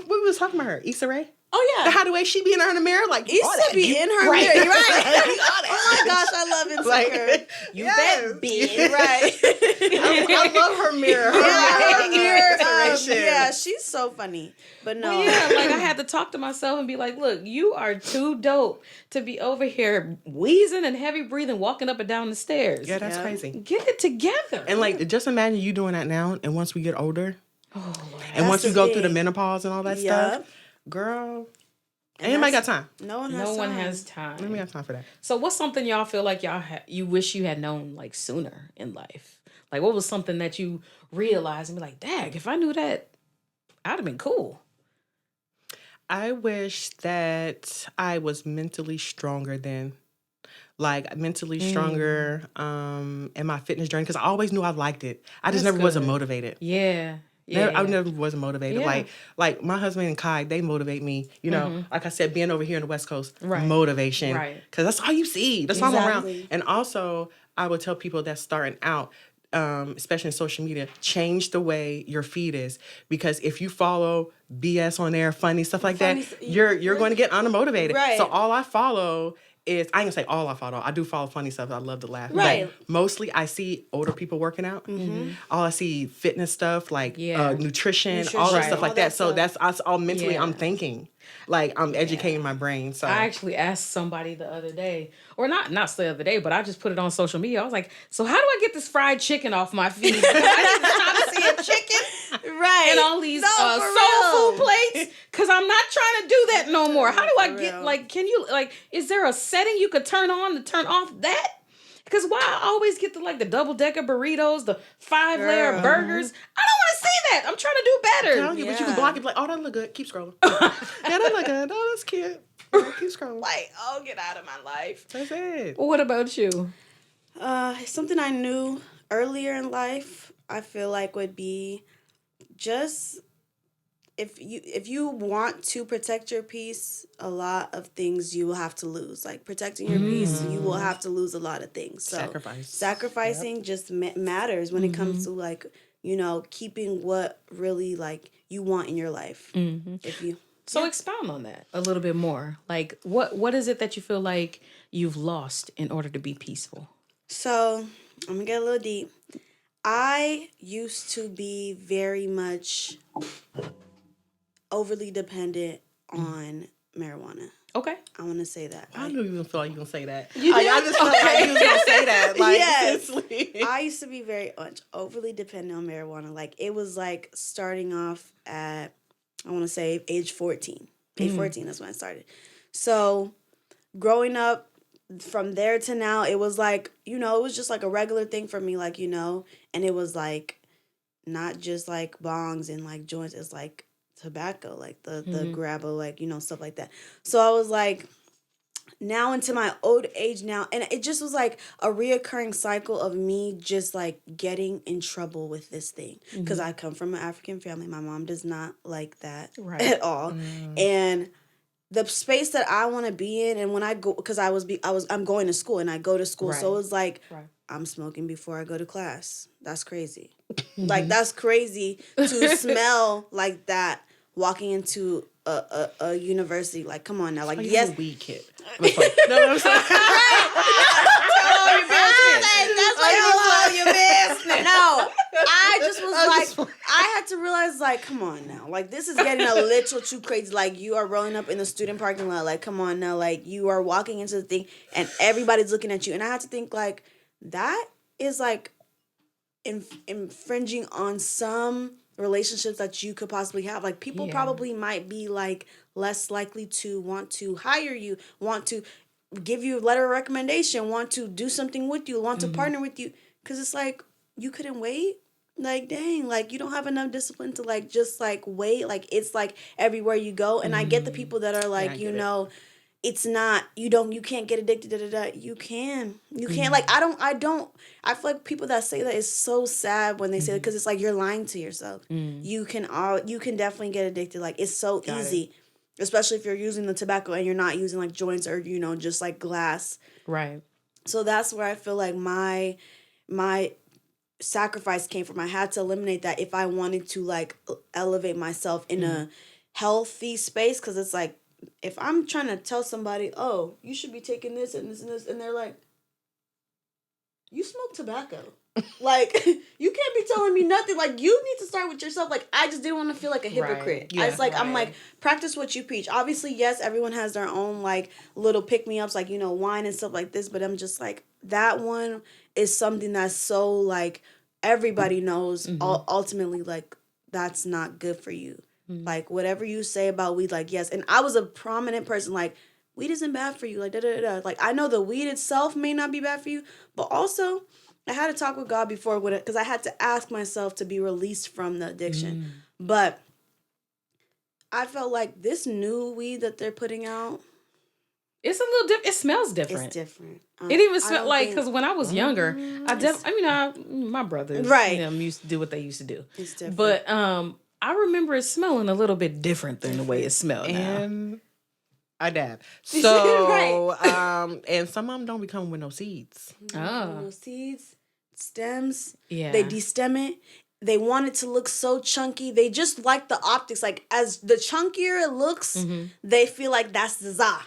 we was talking about her, Issa Rae. Oh yeah. How the way she be in her mirror, like Issa be in her mirror. You're right. Oh my gosh, I love Insecure. Like, You bet, bitch. Right. I love her mirror. Her mirror. Inspiration. Yeah, she's so funny. But no. Well, yeah, like I had to talk to myself and be like, look, you are too dope to be over here wheezing and heavy breathing, walking up and down the stairs. Yeah, that's crazy. Get it together. And like, just imagine you doing that now, and once we get older, and That's once we the go thing. through the menopause and all that stuff, girl, anybody got time. No one has time. Nobody got time for that. So what's something y'all feel like you wish you had known like sooner in life? Like what was something that you realized and be like, dag, if I knew that, I'd have been cool. I wish that I was mentally stronger then. Like mentally stronger in my fitness journey because I always knew I liked it. I just That's never wasn't good. motivated. Yeah. I never wasn't motivated. Yeah. Like my husband and Kai, they motivate me. You know, like I said, being over here in the West Coast, Right. motivation. Right. Because that's all you see. That's all I'm around. Exactly. And also, I would tell people that's starting out, especially in social media, change the way your feed is. Because if you follow BS on there, funny stuff like Funny that, st- you're going to get unmotivated. Right. So all I follow is, I ain't gonna say all I follow. I do follow funny stuff. I love to laugh. Right. But mostly I see older people working out. All I see fitness stuff, like nutrition, all that stuff like that. So that's all mentally I'm thinking. Like I'm educating my brain. So I actually asked somebody the other day, or not the other day, but I just put it on social media. I was like, so how do I get this fried chicken off my feet? I need to see a chicken and all these soul food plates, because I'm not trying to do that no more. How do I get, like, can you, like, is there a setting you could turn on to turn off that? Because why I always get the double-decker burritos, the 5-layer burgers. I don't want to see that. I'm trying to do better. But you can block it, like, oh, that look good. Keep scrolling. Yeah, that look good. Oh, that's cute. Yeah, keep scrolling. Like, oh, get out of my life. That's it. Well, what about you? Something I knew earlier in life, I feel like would be just if you want to protect your peace, a lot of things you will have to lose. Like protecting your peace, you will have to lose a lot of things. So sacrificing just matters when it comes to like, you know, keeping what really like you want in your life. If you expound on that a little bit more. Like what is it that you feel like you've lost in order to be peaceful? So I'm gonna get a little deep. I used to be very much overly dependent on marijuana. Okay. I want to say that. I knew you feel like you were going to say that. I just felt like you was going to say that. Like, yes. seriously. I used to be very much overly dependent on marijuana. Like, it was like starting off at, I want to say, age 14. Age 14, that's when I started. So, growing up, from there to now, it was like, you know, it was just like a regular thing for me, like, you know, and it was like, not just like bongs and like joints, it's like tobacco, like the grabbo, like, you know, stuff like that. So I was like, now into my old age now, and it just was like a reoccurring cycle of me just like getting in trouble with this thing, because I come from an African family. My mom does not like that at all, and the space that I want to be in, and when I go, because I'm going to school and I go to school, so it was like I'm smoking before I go to class. That's crazy. Like that's crazy to smell like that walking into a university. Like, come on now, like yes, a weed kid. No, I'm sorry. No, I just was like, I had to realize, like, come on now. Like, this is getting a little too crazy. Like, you are rolling up in the student parking lot. Like, come on now. Like, you are walking into the thing and everybody's looking at you. And I had to think, like, that is, like, infringing on some relationships that you could possibly have. Like, people probably might be, like, less likely to want to hire you, want to give you a letter of recommendation, want to do something with you, want to partner with you. Because it's like, you couldn't wait. Like, dang, like, you don't have enough discipline to, like, just, like, wait. Like, it's, like, everywhere you go. And I get the people that are, like, you know, it's not, you can't get addicted, You can. Like, I feel like people that say that is so sad when they say that, because it's like, you're lying to yourself. You can definitely get addicted. Like, it's so easy. Especially if you're using the tobacco and you're not using, like, joints or, you know, just, like, glass. Right. So that's where I feel like my sacrifice came from. I had to eliminate that if I wanted to, like, elevate myself in a healthy space. Because it's like, if I'm trying to tell somebody, oh, you should be taking this and this and this, and they're like, you smoke tobacco. Like, you can't be telling me nothing. Like, you need to start with yourself. Like, I just didn't want to feel like a hypocrite. Yeah, I was like, I'm like, practice what you preach. Obviously, yes, everyone has their own, like, little pick-me-ups, like, you know, wine and stuff like this. But I'm just like, that one is something that's so, like, everybody knows ultimately, like, that's not good for you. Like, whatever you say about weed, like, yes. And I was a prominent person, like, weed isn't bad for you. Like, da-da-da-da. Like, I know the weed itself may not be bad for you, but also, I had to talk with God before, because I had to ask myself to be released from the addiction. But I felt like this new weed that they're putting out, it's a little different. It smells different. It's different. It even smelled like, because when I was younger, my brothers, them used to do what they used to do. It's different. But I remember it smelling a little bit different than the way it smelled now. I dab. So, and some of them don't become with no seeds. No seeds, stems. Yeah. They destem it. They want it to look so chunky. They just like the optics. Like, as the chunkier it looks, they feel like that's the za.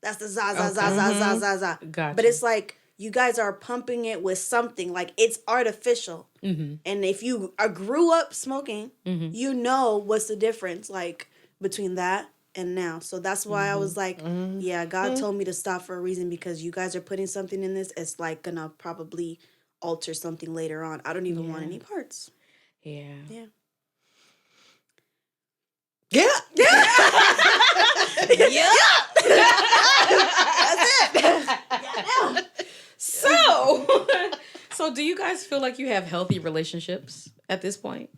That's the za za za za za za za. Gotcha. But it's like you guys are pumping it with something like it's artificial. And if you grew up smoking, you know what's the difference like between that and now. So that's why I was like, yeah, God told me to stop for a reason because you guys are putting something in this. It's like gonna probably alter something later on. I don't even want any parts. Yeah. Yeah. Yeah. Yeah. So do you guys feel like you have healthy relationships at this point?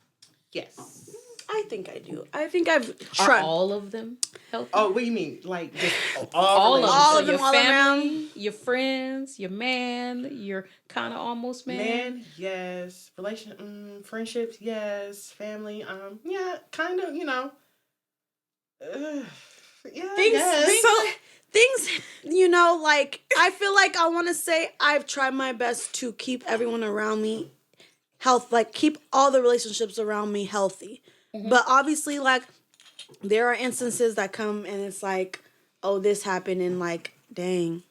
Yes. I think I do. I think I've Are tried. all of them healthy? Oh, what do you mean? Like just all of them. All So of them your all family, your friends, your man, your kind of almost man. Man, yes. Friendships, yes. Family, yeah, kind of, you know. Yeah, Things, you know, like, I feel like I want to say I've tried my best to keep everyone around me keep all the relationships around me healthy. But obviously, like, there are instances that come and it's like, oh, this happened and like, dang,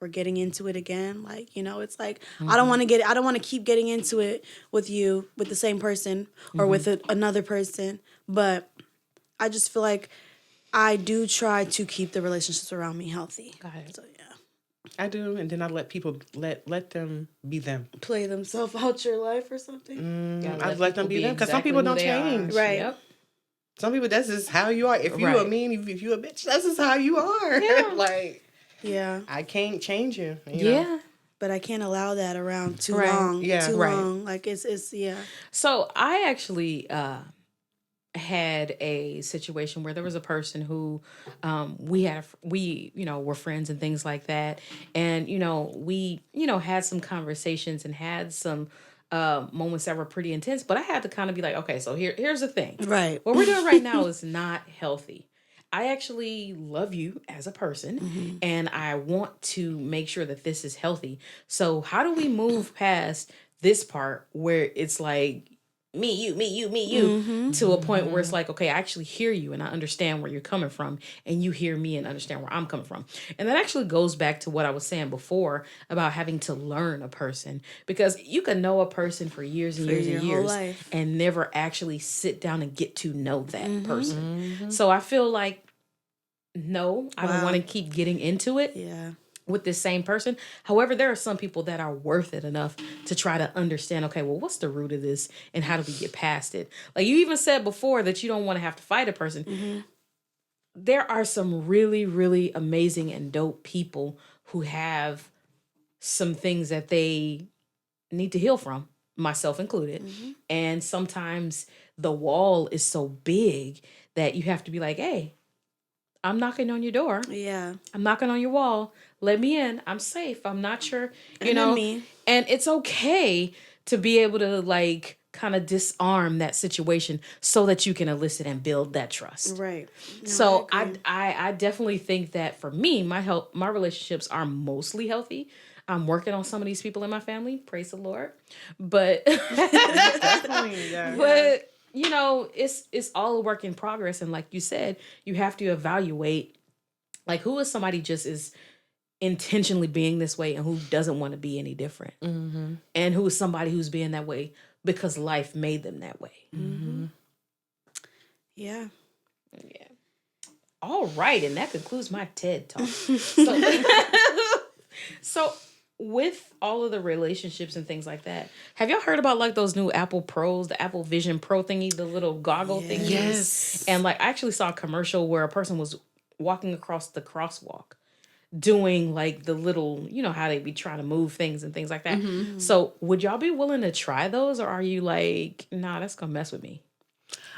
we're getting into it again. Like, you know, it's like, I don't want to keep getting into it with you, with the same person or with another person. But I just feel like I do try to keep the relationships around me healthy. Got it. So yeah, I do, and then I let people let them be them. play themselves out your life or something. I let them be them because some people don't change. Right. Yep. Some people, that's just how you are. If you Right. a mean, if you a bitch, that's just how you are. Yeah. Like Yeah, I can't change you. You know? Yeah. but I can't allow that around too Right. long. Yeah. Too Right. long. Like it's yeah. So I actually had a situation where there was a person who we were friends and things like that, and we had some conversations and had some moments that were pretty intense, but I had to kind of be like, okay, so here's the thing. Right. What we're doing right now is not healthy. I actually love you as a person and I want to make sure that this is healthy. So how do we move past this part where it's like me, you, to a point where it's like, okay, I actually hear you and I understand where you're coming from, and you hear me and understand where I'm coming from. And that actually goes back to what I was saying before about having to learn a person, because you can know a person for years and years your and whole years life. and never actually sit down and get to know that person. So I feel like, no, I don't Wow. want to keep getting into it Yeah. with this same person. However, there are some people that are worth it enough to try to understand, okay, well, what's the root of this and how do we get past it? Like you even said before that you don't want to have to fight a person. There are some really, really amazing and dope people who have some things that they need to heal from, myself included. And sometimes the wall is so big that you have to be like, hey, I'm knocking on your door. Yeah. I'm knocking on your wall. Let me in. I'm safe. I'm not sure, you And then know. me. And it's okay to be able to like kind of disarm that situation so that you can elicit and build that trust. Right. No, So I agree. I definitely think that for me, my relationships are mostly healthy. I'm working on some of these people in my family. Praise the Lord. But Definitely. Yeah. but it's all a work in progress, and like you said, you have to evaluate like who is somebody just is intentionally being this way and who doesn't want to be any different, and who is somebody who's being that way because life made them that way. Yeah. Yeah. All right, and that concludes my TED talk. So with all of the relationships and things like that, have y'all heard about like those new Apple Pros, the Apple Vision Pro thingy, the little goggle thingies? Yes. And like I actually saw a commercial where a person was walking across the crosswalk doing like the little, how they be trying to move things and things like that. So would y'all be willing to try those, or are you like, nah, that's gonna mess with me?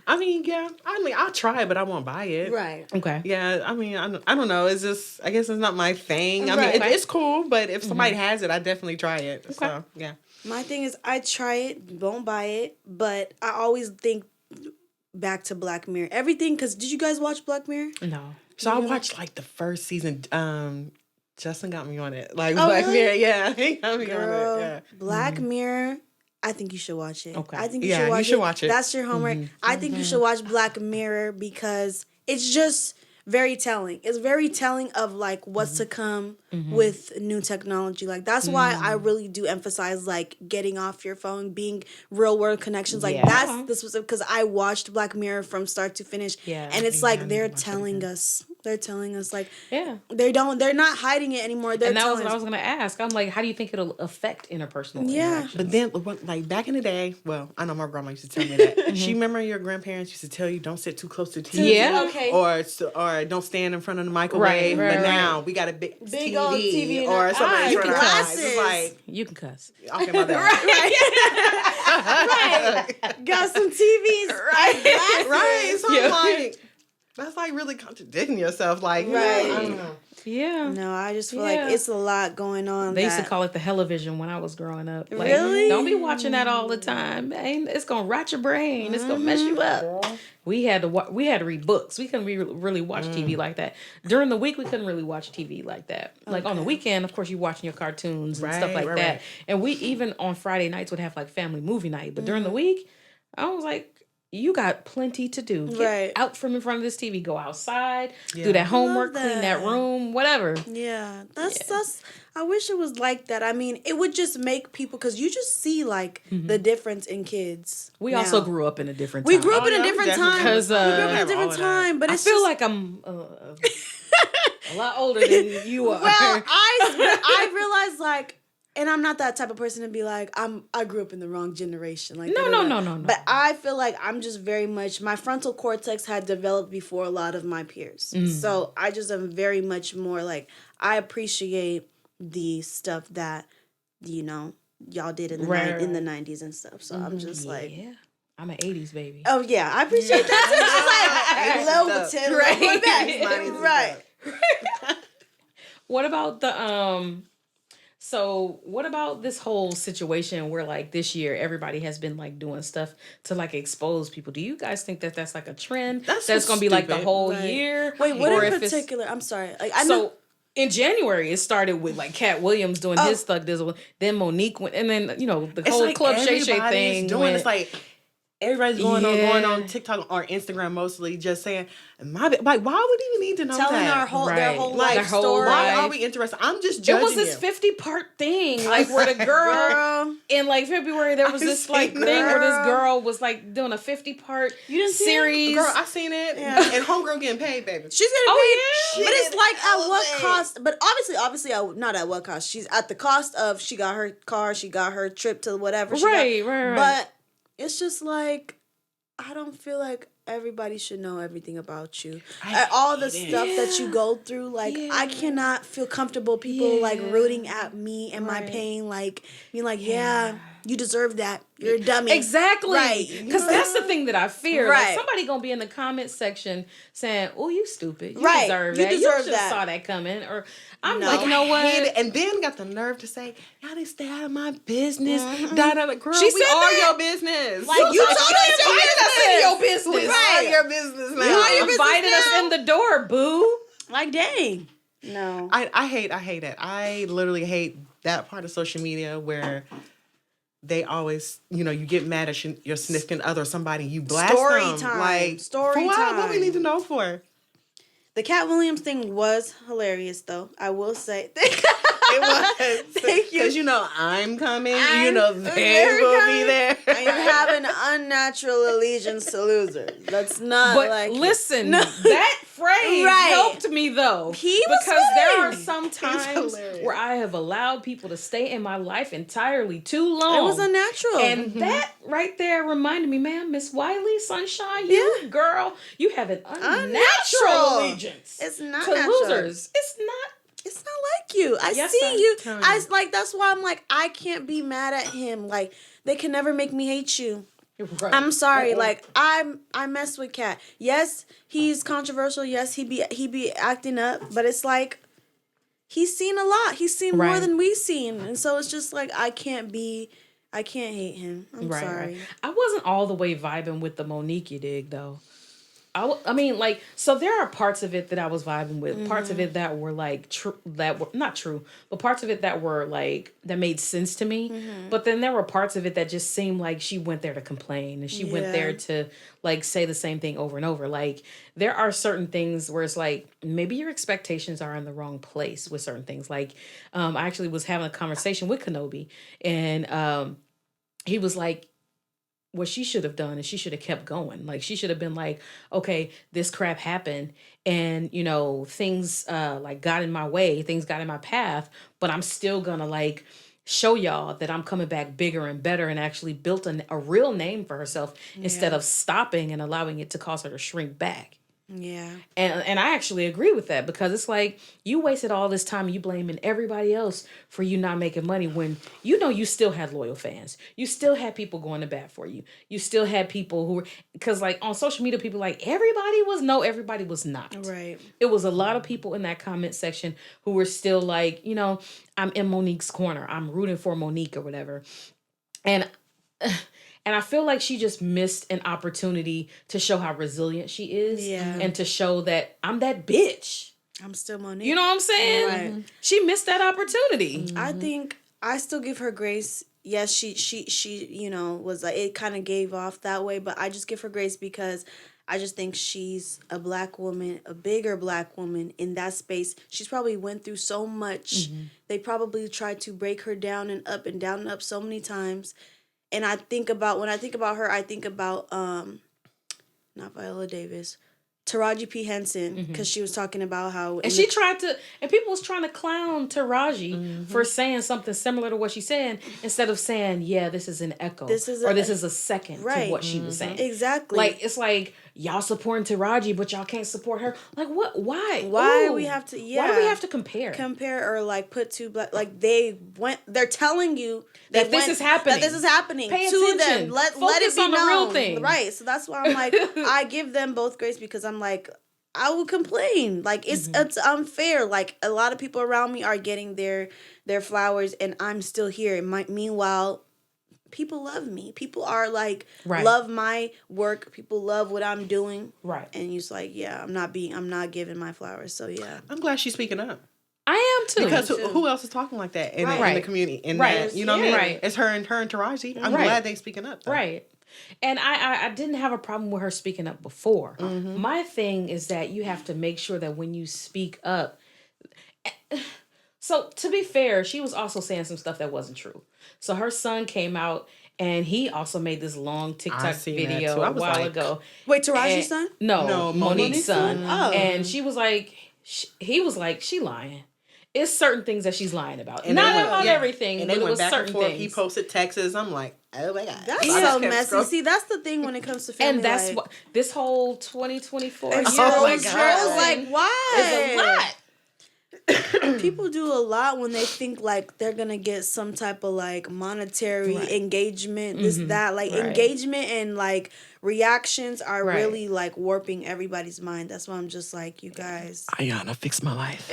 I mean, yeah. I mean, I'll try it, but I won't buy it. Right. Okay. Yeah. I mean, I don't know. It's just, I guess it's not my thing. I mean, Right. it's cool, but if somebody has it, I definitely try it. So, yeah. My thing is I try it, won't buy it, but I always think back to Black Mirror. Everything, because did you guys watch Black Mirror? No. So I watched like the first season. Justin got me on it. Like Oh, Black really? Mirror. Yeah. He got me Girl, on it. Yeah. Black Mirror, I think you should watch it. Okay. I think Yeah, you should watch it. That's your homework. I think you should watch Black Mirror because it's just very telling. It's very telling of like what's to come with new technology. Like that's why I really do emphasize like getting off your phone, being real world connections. Like this was because I watched Black Mirror from start to finish, and it's like they're telling us. They're telling us like they're not hiding it anymore. And that was what I was gonna ask. I'm like, how do you think it'll affect interpersonal interactions? But then, like back in the day, well, I know my grandma used to tell me that. She remember your grandparents used to tell you don't sit too close to the TV, or don't stand in front of the microwave. But now we got a big TV, old TV or something. you can glasses. It's like you can cuss. Okay, my bad. right. Got some TVs, right? Right. So I'm like, that's like really contradicting yourself. Like, I don't know. Yeah. No, I just feel like it's a lot going on. They used to call it the television when I was growing up. Like, really? Don't be watching that all the time. It's gonna rot your brain. It's gonna mess you up. We had to read books. We couldn't really watch TV like that. During the week, we couldn't really watch TV like that. Like on the weekend, of course, you're watching your cartoons and stuff like that. Right. And we even on Friday nights would have like family movie night. But during the week, I was like, you got plenty to do. Get out from in front of this TV. Go outside. Do that homework. Clean that room. Whatever. Yeah. That's. I wish it was like that. I mean, it would just make people, because you just see like the difference in kids. We also grew up in a different time. We grew up in a different time. Because we grew up in a different time. But I feel like I'm a lot older than you are. Well, I realized like. And I'm not that type of person to be like, I grew up in the wrong generation. Like no. But I feel like I'm just very much, my frontal cortex had developed before a lot of my peers. So I just am very much more like, I appreciate the stuff that, y'all did in the in the 90s and stuff. So I'm just like, I'm an 80s baby. Oh yeah, I appreciate that too. Just like right. What about the So what about this whole situation where like this year everybody has been like doing stuff to like expose people? Do you guys think that that's like a trend that's going to be like the whole year? Wait, what in particular? I'm sorry. Like I know. In January, it started with like Cat Williams doing his Thug Dizzle. Then Monique went, and then the whole like Club Shay Shay thing. It's like everybody's going on TikTok or Instagram mostly, just saying, like, why would you need to know telling that? Their whole life story. Why are we interested? I'm just judging. It was this 50-part thing, like where the girl in like February there was this like thing where this girl was like doing a 50-part series. Girl, I seen it. Yeah. And homegirl getting paid, baby. She's getting paid. But it's like at what cost? But obviously, not at what cost. She's at the cost of she got her car, she got her trip to whatever. Right. But it's just like, I don't feel like everybody should know everything about you. All the stuff that you go through, like, I cannot feel comfortable people, like, rooting at me and my pain, like, being like, you deserve that. You're a dummy. Exactly. Right. Because that's the thing that I fear. Right. Like, somebody going to be in the comment section saying, oh, you stupid. You deserve that. You should have saw that coming. Or I'm like, you know what? And then got the nerve to say, y'all didn't stay out of my business. Girl, she we are your business. Like, you told us your business. We are your business now. You invited us in the door, boo. Like, dang. No. I hate it. I literally hate that part of social media where they always, you get mad at your significant other or somebody, you blast story them. Time. Like, story time. What we need to know for? The Cat Williams thing was hilarious, though. I will say. It was. Thank you. Because I'm coming. They will be there. And you have an unnatural allegiance to losers. That's not but listen, that phrase helped me, though. Because there are some times where I have allowed people to stay in my life entirely too long. It was unnatural. And that right there reminded me, man, Miss Wiley, Sunshine, girl, you have an unnatural allegiance to losers. It's not like you. I see you. That's why I'm like, I can't be mad at him. Like, they can never make me hate you. Right. I'm sorry. Like, I mess with Cat. Yes, he's controversial. Yes, he be acting up. But it's like, he's seen a lot. He's seen more than we've seen. And so it's just like, I can't hate him. I'm sorry. I wasn't all the way vibing with the Monique you dig, though. I mean, like, so there are parts of it that I was vibing with, parts of it that were like that were not true, but parts of it that were like that made sense to me. But then there were parts of it that just seemed like she went there to complain and she went there to like say the same thing over and over. Like, there are certain things where it's like maybe your expectations are in the wrong place with certain things. Like, I actually was having a conversation with Kenobi, and he was like, what she should have done is she should have kept going. Like, she should have been like, okay, this crap happened, and you know, things like got in my way, things got in my path, but I'm still gonna like show y'all that I'm coming back bigger and better, and actually built a real name for herself instead of stopping and allowing it to cause her to shrink back. Yeah. And I actually agree with that, because it's like you wasted all this time, you blaming everybody else for you not making money, when you know you still had loyal fans. You still had people going to bat for you. You still had people who were, because like on social media, people like everybody was not. Right. It was a lot of people in that comment section who were still like, you know, I'm in Monique's corner. I'm rooting for Monique or whatever. And I feel like she just missed an opportunity to show how resilient she is. Yeah. And to show that I'm that bitch. I'm still Monique. You know what I'm saying? Right. She missed that opportunity. I think I still give her grace. Yes, she you know, was like, it kind of gave off that way, but I just give her grace because I just think she's a black woman, a bigger black woman in that space. She's probably went through so much. They probably tried to break her down and up so many times. And when I think about her, I think about not Viola Davis, Taraji P. Henson, because she was talking about how... And people was trying to clown Taraji for saying something similar to what she said, instead of saying, yeah, this is an echo. This is a second to what she was saying. Exactly. Like, it's like, y'all supporting Taraji, but y'all can't support her. Like, what? Why? Why we have to... Why do we have to compare? Compare or, like, put two black... Like, they're telling you... That this is happening. That this is happening. Pay to attention. them. Let it be on known. The real thing. Right. So that's why I'm like, I give them both grace, because I'm like, I will complain. Like, it's unfair. Like, a lot of people around me are getting their flowers, and I'm still here. Meanwhile, people love me. People are like, love my work. People love what I'm doing. Right. And you're just like, yeah, I'm not giving my flowers. So yeah. I'm glad she's speaking up. I am too. Because who else is talking like that in the community? That, you know what I mean? Right. It's her and Taraji. I'm glad they speaking up, though. Right. And I didn't have a problem with her speaking up before. My thing is that you have to make sure that when you speak up... So, to be fair, she was also saying some stuff that wasn't true. So, her son came out, and he also made this long TikTok video a while ago. Wait, Taraji's son? No, Monique's son. Oh. And she was like... He was like, she lying. It's certain things that she's lying about. And not about everything, and but they it went was back certain and forth. things. He posted texts. I'm like, oh my God. That's so messy. See, that's the thing when it comes to family. And that's life. what this whole 2024 year Oh my was God. Like, why? is a lot. People do a lot when they think like they're gonna get some type of like monetary engagement, this, that, like engagement and like reactions are really like warping everybody's mind. That's why I'm just like, you guys. Ayana, fix my life.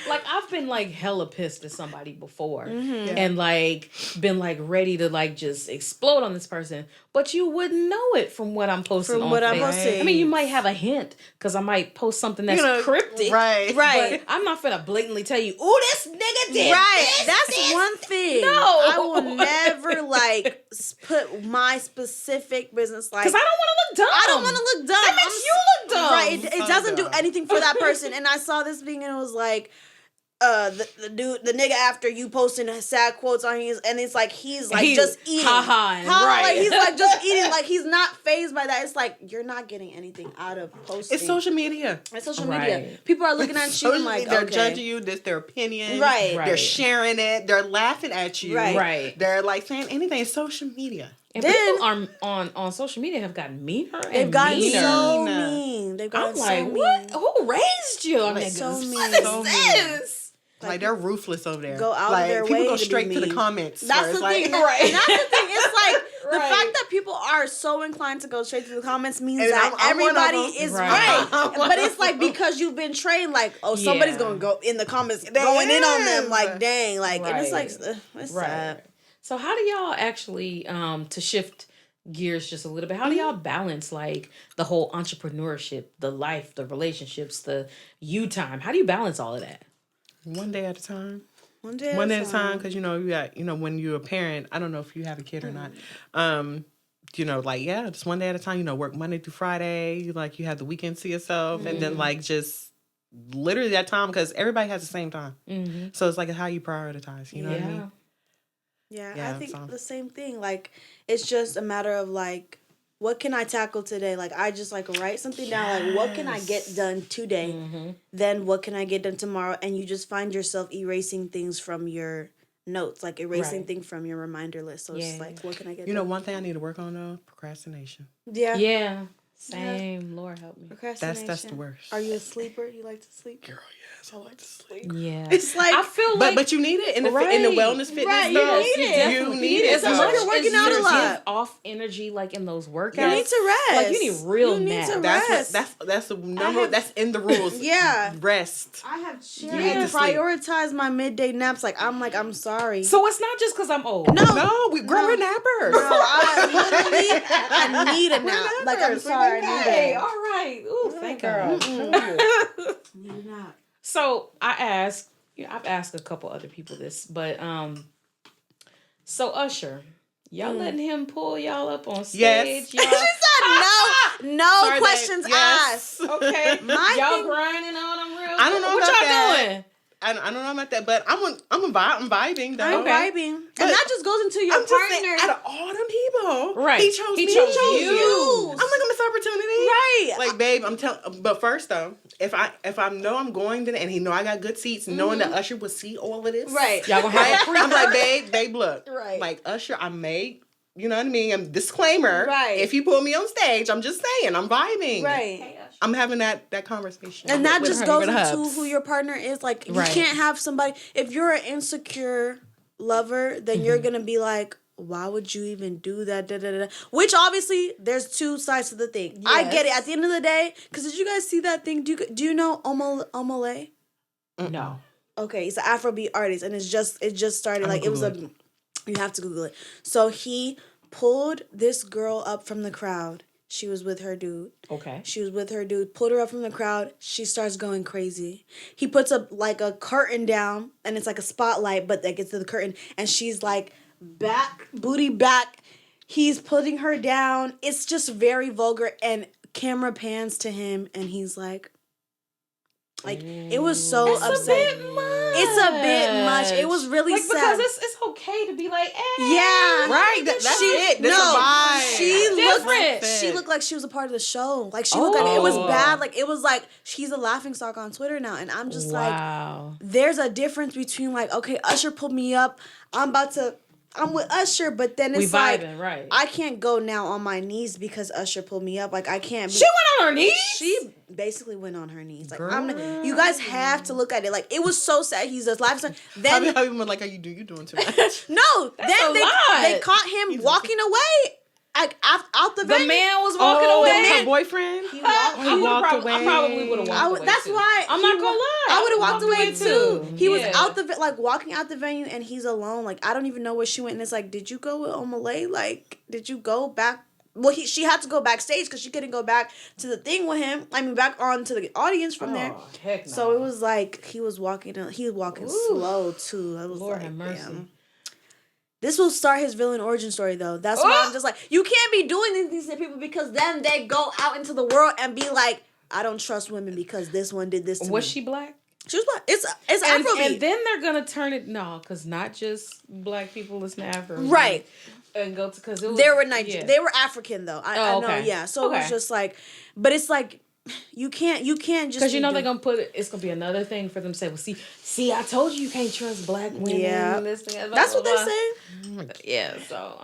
Like, I've been like hella pissed at somebody before and like been like ready to like just explode on this person, but you wouldn't know it from what I'm posting on Facebook. I mean, you might have a hint because I might post something that's cryptic. Right. But I'm not finna blatantly tell you, ooh, this nigga did this, That's this. one thing. No. I will never like put my specific business like, because I don't want to look dumb. I don't want to look dumb. That makes you look dumb. Right. It doesn't do anything for that person. And I saw this thing and it was like, the nigga after you posting sad quotes on his, and it's like he's just eating, like he's like just eating, like he's not fazed by that. It's like you're not getting anything out of posting. It's social media. It's social media. People are looking at you and like they're judging you. This their opinion. Right. They're sharing it. They're laughing at you. Right. They're like saying anything. It's social media. And people on social media have gotten meaner and they've gotten meaner. so mean. They've gotten I'm like, so mean. what? Who raised you, niggas? So mean. What is So this? Like they're ruthless over there. Go out like, of their people way go to straight be to the mean. comments. That's the like, thing, right? And that's the thing. It's like the Right. fact that people are so inclined to go straight to the comments means And that I'm one of everybody them. is Right. right. But it's like because you've been trained, like, oh, somebody's Yeah. gonna go in the comments, going in on them, like, dang, like, and it's Right. like, it's sad. So how do y'all actually to shift gears just a little bit. How do y'all balance like the whole entrepreneurship, the life, the relationships, the you time? How do you balance all of that? One day at a time. One day One at at a time, because you got when you're a parent. I don't know if you have a kid or not. Just one day at a time. Work Monday through Friday. You have the weekend to yourself, and then just literally that time, because everybody has the same time. Mm-hmm. So it's like how you prioritize. You know what I mean? Yeah, I think the same thing. Like, it's just a matter of like, what can I tackle today? Like, I just write something down. Like, what can I get done today? Mm-hmm. Then what can I get done tomorrow? And you just find yourself erasing things from your notes, like erasing things from your reminder list. So it's just like, what can I get done? One thing I need to work on though, procrastination. Yeah. Yeah. Same. Lord help me. Procrastination. That's the worst. Are you a sleeper? You like to sleep? Girl, yes, I like to sleep. Yeah. It's like, I feel like, but you need it in the wellness fitness. Right, though. you need it. You need it. Especially if you're working out a lot. Give off energy like in those workouts. You need to rest. Like you need real nap. That's the number. That's in the rules. Yeah. Rest. I have You need to prioritize my midday naps. Like, I'm sorry. So it's not just because I'm old. No, we're nappers. No, I need a nap. Like, I'm sorry, I need it. All right. Ooh, thank God. Need a nap. So I've asked a couple other people this, but so Usher, y'all letting him pull y'all up on stage? Yes. Y'all, She said no Sorry, questions babe. Yes. asked. okay. My y'all thing- grinding on him real. I don't know What about y'all that. doing? I don't know about that, but I'm vibing though. I'm Okay. vibing. And that just goes into your I'm just saying, partner. out of all them people, Right. He chose He me. chose you. I'm like, this opportunity. Right. Like, babe, I'm telling. But first though, if I know I'm going to, and he know I got good seats, knowing that Usher will see all of this, Right. Y'all gonna have I'm like, babe, look, Right. like Usher, I made. You know what I mean? I'm disclaimer. Right. If you pull me on stage, I'm just saying, I'm vibing. Right. I'm having that conversation. And that with just her. goes Give it into hugs. who your partner is. Like, you Right. can't have somebody, if you're an insecure lover, then you're going to be like, why would you even do that? Da, da, da, da. Which obviously, there's two sides to the thing. I get it. At the end of the day, because did you guys see that thing? Do you know Omah? No. Okay, he's an Afrobeat artist, and it just started. Like, it was you have to Google it. So he pulled this girl up from the crowd. She was with her dude. Okay. She was with her dude. Pulled her up from the crowd. She starts going crazy. He puts up like a curtain down, and it's like a spotlight, but that gets to the curtain, and she's like back, booty back. He's putting her down. It's just very vulgar, and camera pans to him, and he's like, it was so upsetting. It's a bit much. It was really like, sad. because it's okay to be like, hey. Yeah. Right. That's it. That's a vibe. She looked like she was a part of the show. Like, she looked like it was bad. Like, it was like she's a laughingstock on Twitter now. And I'm just wow. there's a difference between like, okay, Usher pulled me up. I'm with Usher, but then it's vibing, right. I can't go now on my knees because Usher pulled me up. Like, I can't be. She went on her knees? She basically went on her knees. Like, you guys have to look at it. Like, it was so sad. He's a laughing. Then how even like, you doing too much? no, That's then a lot. they caught him walking away. Like, out the venue. The man was walking away. Her boyfriend? He walked I probably would have walked away. That's too. why I'm not gonna lie. I would have walked away too. He was Yeah. walking out the venue, and he's alone. Like, I don't even know where she went. And it's like, did you go with Omah? Like, did you go back? Well, she had to go backstage because she couldn't go back to the thing with him. I mean, back on to the audience from there. Heck no. So it was like he was walking slow too. I was Lord like, have mercy. damn. This will start his villain origin story, though. That's why I'm just like, you can't be doing these things to people because then they go out into the world and be like, I don't trust women because this one did this to me. Was she black? She was black. It's Afrobeat. And then they're gonna turn it because not just black people listen to Afrobeat, Right. And go to because it was They were Nigerian. They were African though. I know. okay. Yeah. So it was just like, but it's like, you can't just because they're gonna put it. It's gonna be another thing for them to say. Well, see, I told you can't trust black women. Yeah. This thing, blah, That's blah, what they blah. say. Yeah. So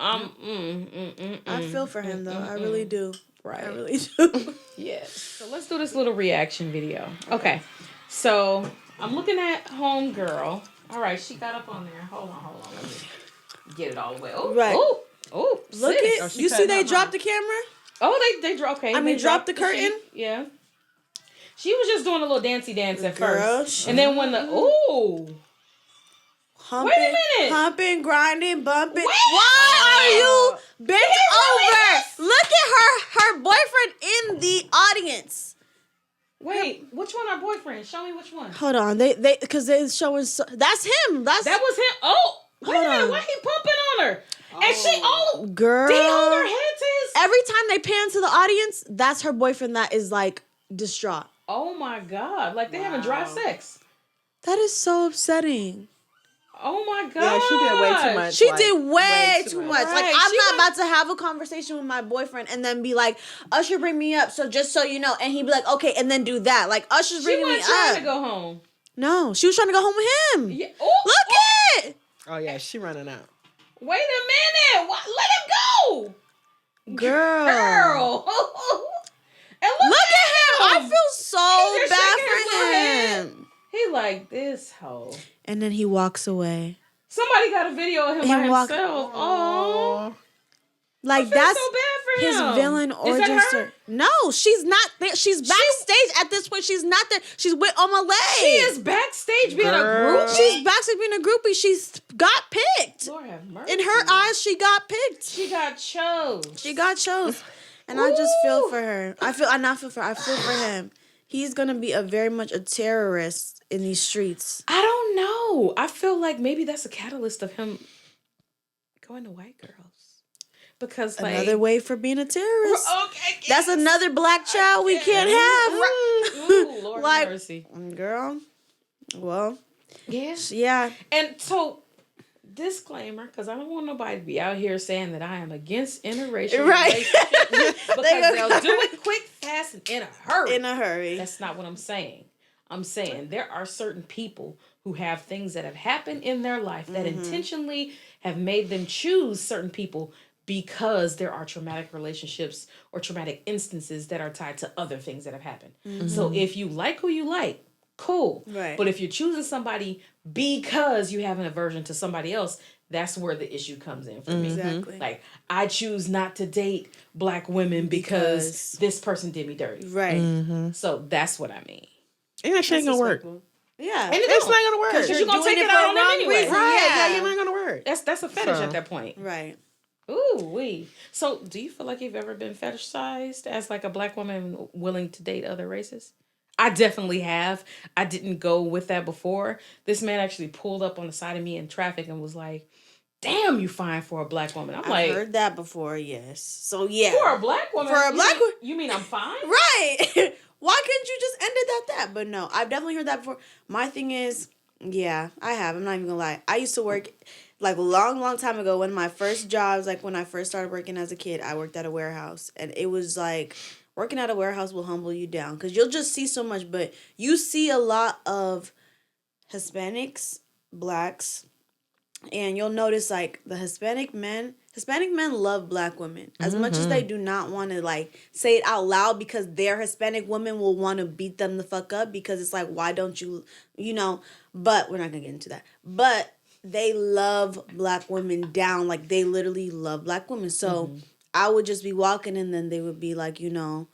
I feel for him though. I really do. Right. I really do. Yes. So let's do this little reaction video. Okay. So I'm looking at Homegirl. All right, she got up on there. Hold on. Let me get it all the way. Oh, Right. Oh, Look sis. at you. See, they dropped the camera. Oh, they dropped. Okay. I mean, they dropped the sheet. curtain. Yeah. She was just doing a little dancey dance at Girl, first, and then when the Humping, Wait a minute. humping, grinding, bumping. Wait. Why are you bent over. Look at her boyfriend in the audience. Wait, which one our boyfriend? Show me which one. Hold on, they because they're showing. That's him. That was him. Oh, wait a minute. Why he pumping on her? And she, girl. did he hold her head to his? Every time they pan to the audience, that's her boyfriend that is like distraught. Oh my God! Like they having dry sex. That is so upsetting. Oh my God! Yeah, she did way too much. She like, did way too much. Right. Like, I'm not about to have a conversation with my boyfriend and then be like, Usher, bring me up. So just so you know. And he'd be like, okay, and then do that. Like, Usher's bringing me up. She wasn't trying to go home. No, she was trying to go home with him. Yeah. Look it! Oh yeah, she running out. Wait a minute. Let him go. Girl. And Look at him. I feel so He's just bad shaking his for little head. him. He like this hoe. And then he walks away. Somebody got a video of him by himself. Oh. Like, I feel that's so bad for his him. villain Is origin that her? story. No, she's not there. She's backstage at this point. She's not there. She's with Omah. She is backstage being a groupie. She's backstage being a groupie. She's got picked. Lord have mercy. In her eyes, she got picked. She got chose. She got chose. And I just feel for her. I feel for him. He's gonna be very much a terrorist in these streets. I don't know. I feel like maybe that's a catalyst of him going to white girls. Because like Another way for being a terrorist. Okay, That's another black child we can't have. Ooh, Lord Like, have mercy. girl. Well, Yeah. yeah. And so, disclaimer, because I don't want nobody to be out here saying that I am against interracial relationships because they'll do it quick, fast, and in a hurry. In a hurry. That's not what I'm saying. I'm saying there are certain people who have things that have happened in their life that intentionally have made them choose certain people because there are traumatic relationships or traumatic instances that are tied to other things that have happened. So if you like who you like, cool. Right. But if you're choosing somebody because you have an aversion to somebody else, that's where the issue comes in for me. Exactly. Like, I choose not to date black women because this person did me dirty. Right. So that's what I mean. And that shit ain't gonna work. Yeah. And It's not gonna work. Because you're going to doing take it it for out a on them wrong anyway. reason. Right. Yeah. Yeah, you're not gonna work. That's a fetish So- at that point. Right. Ooh, wee. So, do you feel like you've ever been fetishized as like a black woman willing to date other races? I definitely have. I didn't go with that before. This man actually pulled up on the side of me in traffic and was like, "Damn, you fine for a black woman." I'm like, I've heard that before, yes. So, yeah. for a black woman? For a black woman. You mean I'm fine? Right. Why couldn't you just end it at that? But no, I've definitely heard that before. My thing is, yeah, I have. I'm not even gonna lie. I used to work like long time ago. One of my first jobs, like when I first started working as a kid, I worked at a warehouse. And it was like, working at a warehouse will humble you down because you'll just see so much. But you see a lot of Hispanics, blacks, and you'll notice like the Hispanic men love black women as much as they do not want to like say it out loud because their Hispanic women will want to beat them the fuck up because it's like, why don't you know, but we're not gonna get into that. But they love black women down, like they literally love black women. So I would just be walking and then they would be like, you know,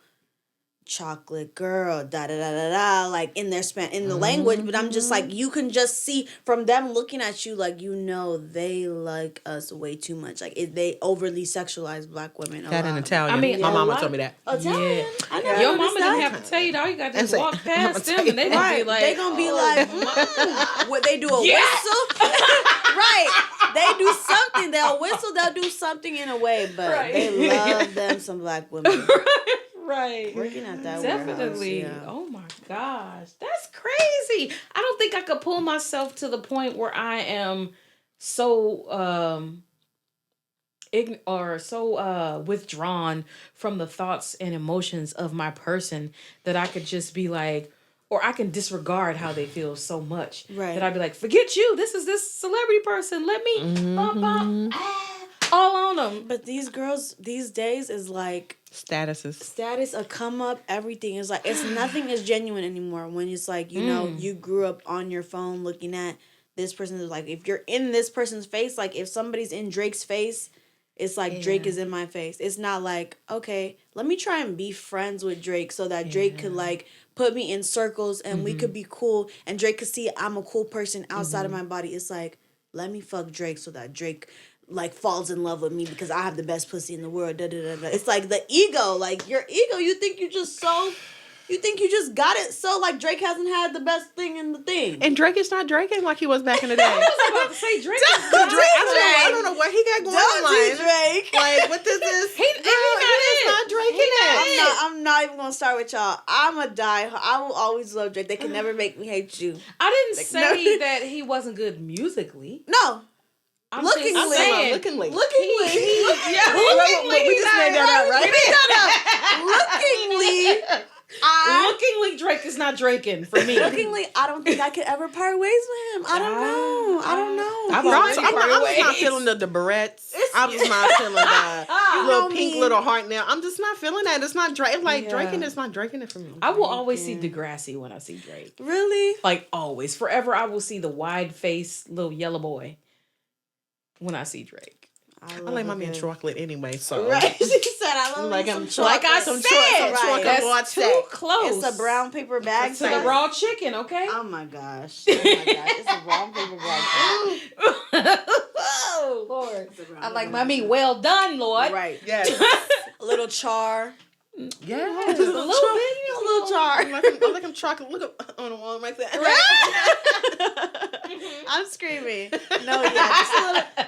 chocolate girl, da da da da da, like in their in the language, but I'm just like, you can just see from them looking at you, like, you know, they like us way too much. Like they overly sexualize black women. That in Italian. I mean, my a mama lot- told me that. Italian. I never Your noticed mama that. didn't have to tell you that. All you got to do is I'ma walk tell past you. them and they gonna be like, they gonna be like, what they do a whistle, right? They do something. They'll whistle. They'll do something in a way, but Right. they love them some black women. right. Working at that Definitely. warehouse, yeah. Oh my gosh. That's crazy. I don't think I could pull myself to the point where I am so withdrawn from the thoughts and emotions of my person that I could just be like, or I can disregard how they feel so much Right. that I'd be like, forget you. This is this celebrity person. Let me all on them. But these girls these days is like Statuses. status, a come up, everything is like, it's nothing is genuine anymore. When it's like, you know, you grew up on your phone looking at this person. Is like, if you're in this person's face, like if somebody's in Drake's face, it's like Drake is in my face. It's not like, okay, let me try and be friends with Drake so that Drake could like put me in circles and we could be cool and Drake could see I'm a cool person outside of my body. It's like, let me fuck Drake so that Drake like falls in love with me because I have the best pussy in the world. Da, da, da, da. It's like the ego, like your ego. You think you just got it. So like Drake hasn't had the best thing in the thing. And Drake is not Draking like he was back in the day. I was about to say Drake. I don't know what he got going on. Don't do Drake. Like what this is? He not Drake in it. I'm not even gonna start with y'all. I'm a die. I will always love Drake. They can never make me hate you. I didn't say no. that he wasn't good musically. No. I'm Lookingly. just saying, Lookingly. Lookingly. We just made that up, right? Lookingly. Lookingly, Drake is not Draking for me. Lookingly, I don't think I could ever part ways with him. I don't know. I've I'm already just parted not ways. feeling the barrettes. I'm just not feeling the know little pink me. little heart now. I'm just not feeling that. It's not Drake. Like Yeah. Draking is not Draking it for me. I will always see Degrassi when I see Drake. Really? Like always, forever, I will see the wide face little yellow boy when I see Drake. I like my man chocolate anyway, so Right. She said I love like me I'm some Like I chocolate. said, Right. that's too close. It's a brown paper bag. to the raw chicken, okay? Oh my gosh. It's a brown paper bag. Oh Lord! I like my meat well done, Lord. Right. yes, A little char. yeah, Just a little bit, A little char. I like him chocolate. Look up on the wall right there. I'm screaming. No, yeah,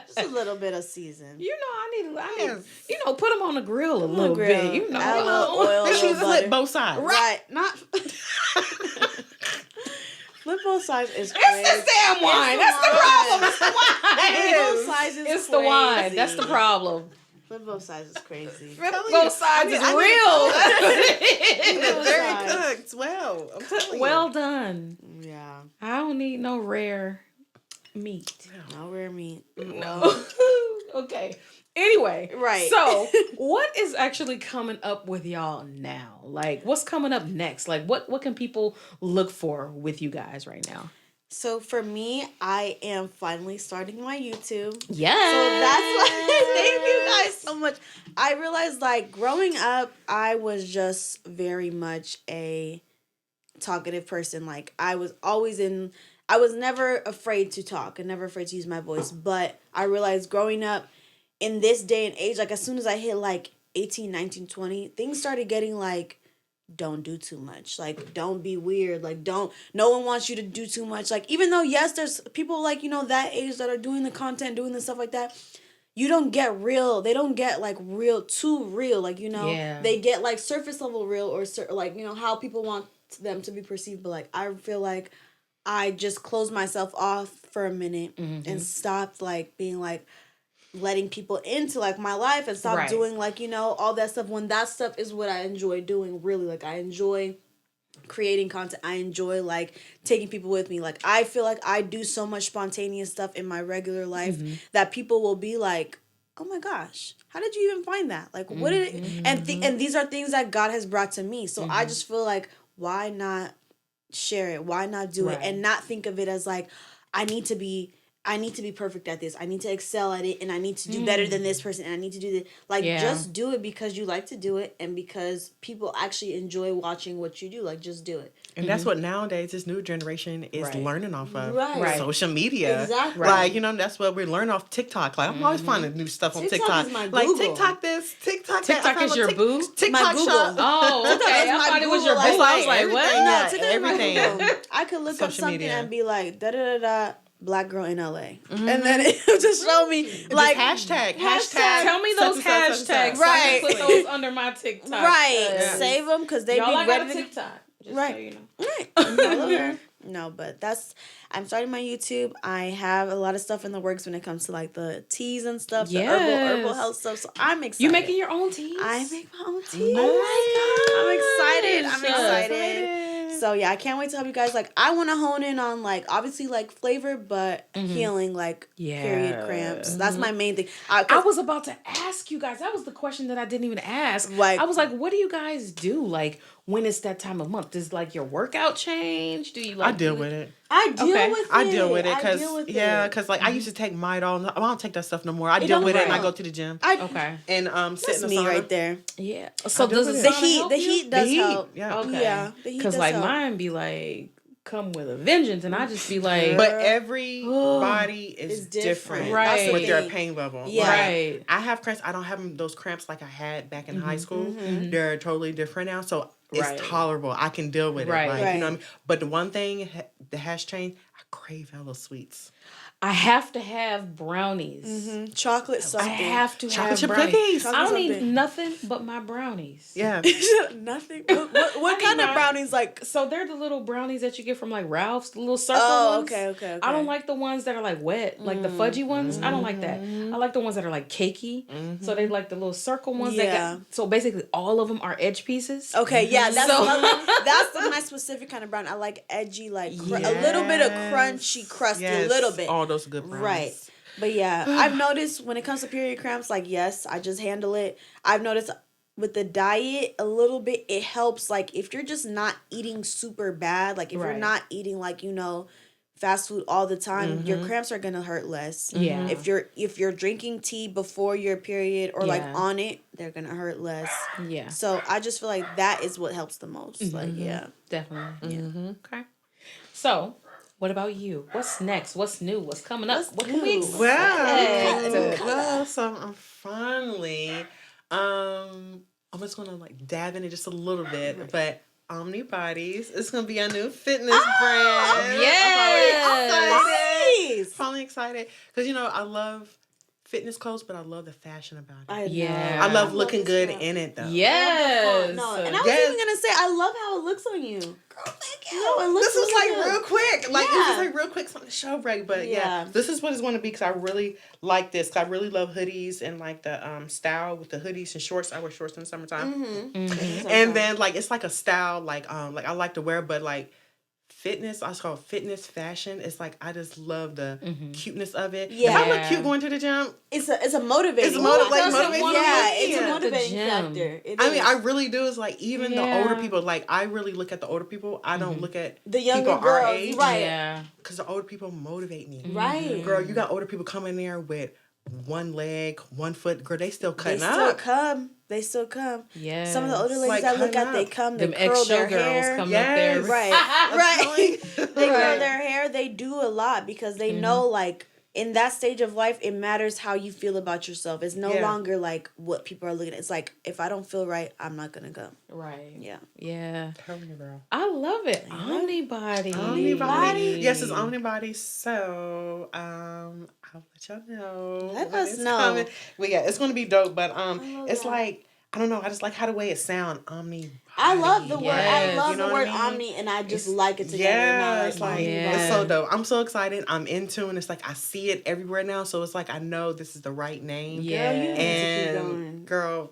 just a little bit of season. You know, I need, put them on the grill a little grill. bit. You know, Add a little oil, a Make sure you little flip butter. both sides. Right. Not. Flip both sides is it's crazy. the damn wine. It's That's the the problem. It's the Flip wine. both sides is It's the wine. crazy. That's the problem. Flip both sides is crazy. Both sides is real. Both Very sides. cooked. Well, I'm telling you. Well done. Yeah. I don't need no rare meat. No rare meat. No. Okay. Anyway, Right. So, what is actually coming up with y'all now? Like, what's coming up next? Like, what can people look for with you guys right now? So for me, I am finally starting my YouTube. Yeah. So that's why thank you guys so much. I realized like growing up, I was just very much a talkative person. Like I was never afraid to talk and never afraid to use my voice. But I realized growing up in this day and age, like as soon as I hit like 18, 19, 20, things started getting like, don't do too much. Like, don't be weird. Like, no one wants you to do too much. Like, even though, yes, there's people like, that age that are doing the content, doing the stuff like that. You don't get real. They don't get like too real. Like, Yeah. They get like surface level real or like, how people want them to be perceived. But like, I feel like I just closed myself off for a minute and stopped like being like, letting people into like my life and stop doing like all that stuff when that stuff is what I enjoy doing. Really, like I enjoy creating content. I enjoy like taking people with me. Like I feel like I do so much spontaneous stuff in my regular life that people will be like, oh my gosh, how did you even find that? Like what did it and these are things that God has brought to me. So I just feel like why not share it? Why not do it and not think of it as like I need to be perfect at this. I need to excel at it, and I need to do better than this person, and I need to do this. Like, just do it because you like to do it, and because people actually enjoy watching what you do. Like, just do it. And that's what nowadays this new generation is learning off of. Right. Social media. Exactly. Like, that's what we're learning off TikTok. Like, I'm always finding new stuff on TikTok. Is my Like, Google. TikTok this, TikTok that. TikTok is your boo? TikTok My Google. shop. Oh, okay. I thought it was your boo. Google, I was like, what? everything. No, Yeah, TikTok is my everything. Google. I could look up Social something media. and be like, da-da-da-da, black girl in LA. And then it would just show me, like, hashtag. Tell me those hashtags. So I can put those under my TikTok. Right. Save them because they Y'all, be I got a ready to... TikTok. Just Right. so you know. Right. No, but I'm starting my YouTube. I have a lot of stuff in the works when it comes to like the teas and stuff, the herbal health stuff. So I'm excited. You making your own teas? I make my own tea. Oh my God. I'm excited. So yeah, I can't wait to help you guys. Like I want to hone in on like obviously like flavor, but healing like period cramps. That's my main thing. I was about to ask you guys. That was the question that I didn't even ask. Like, I was like, what do you guys do? Like when it's that time of month? Does like your workout change? Do you like I deal with it. I deal with it because like I used to take Midol. I don't take that stuff no more. I deal with it and I go to the gym. Okay. And sit That's in the me sauna. right there. Yeah. So deal does with the it. sauna help The you? heat does help. Yeah. Okay. Yeah, the heat Because does like help. mine be like come with a vengeance, and I just be like, But everybody is It's different, different. Right. That's the with their thing. pain level. Yeah. Like, right, I have cramps. I don't have those cramps like I had back in high school. They're totally different now, so it's Right. tolerable. I can deal with Right. it. Like, you know what I Right. mean? But the one thing that has changed, I crave hella sweets. I have to have brownies. Chocolate I something. have to Chocolate have chip brownies. cookies. I don't need Something. nothing but my brownies. Yeah. Nothing. What kind need of my- brownies? Like, So they're the little brownies that you get from like Ralph's, the little circle oh, ones. okay. I don't like the ones that are like wet, like the fudgy ones. I don't like that. I like the ones that are like cakey. So they like the little circle ones. Yeah. So basically all of them are edge pieces. Okay, yeah, that's So- that's my specific kind of brown. I like edgy, like a little bit of crunchy, crusty, a little bit. All those good brownies. Right. But yeah, I've noticed when it comes to period cramps, like, yes, I just handle it. I've noticed with the diet a little bit, it helps. Like, if you're just not eating super bad, like if you're Right. not eating like, fast food all the time, your cramps are gonna hurt less. Yeah. If you're drinking tea before your period or like Yeah. on it, they're gonna hurt less. Yeah. So I just feel like that is what helps the most. Like, yeah. Definitely. Yeah. Okay. So, what about you? What's next? What's new? What's coming up? What can we new? expect? Well, so I'm finally, I'm just gonna like dab in it just a little bit, but OMNIBODIs is gonna be a new fitness brand. Yes. Nice. Finally excited because I love fitness clothes, but I love the fashion about it. Yeah. I love looking this good stuff. in it though. Yes. No, and I was Yes. even gonna say I love how it looks on you. Girl, thank you. No, it looks This was really like good. real quick. Like it Yeah. was like real quick on the show break. But yeah, Yeah. this is what it's going to be because I really like this. 'Cause I really love hoodies and like the style with the hoodies and shorts. I wear shorts in the summertime. And then like it's like a style like I like to wear, but like fitness, I call it fitness fashion. It's like I just love the cuteness of it. Yeah. If I look cute going to the gym, it's a motivating. It's like doesn't motivating. wanna Yeah, be it's a at the motivating gym? factor. It I mean, is. I really do. It's like even the Yeah. older people. Like I really look at the older people. I don't look at The younger people our girls, age, right. Yeah. Because the older people motivate me. Right. Girl, you got older people coming there with one leg, one foot. Girl, they still They cutting still up. come. They still come. Yes. Some of the older ladies Like, I look cut at, they up. come, they Them curl ex-show their girls hair. coming up there. Yes. Right, I'm right. telling you. They curl Right. their hair. They do a lot because they know, like, in that stage of life, it matters how you feel about yourself. It's no Yeah. longer like what people are looking at. It's like, if I don't feel right, I'm not gonna go. Right. Yeah. Yeah. Tell me, girl. I love it. OMNIBODI. OMNIBODI. Yes, it's OMNIBODI. So, I'll let y'all know. Let when us it's know. coming. Well, yeah, it's gonna be dope. But love it's that. like I don't know. I just like how the way it sound. OMNIBODI. I love the word. I Yes. love You know the what word I mean? omni, and I just It's- like it together. Yeah, and I it's like Yeah. it's so dope. I'm so excited. I'm into it. It's like I see it everywhere now. So it's like I know this is the right name. Yeah. Girl, you need to keep And going. girl,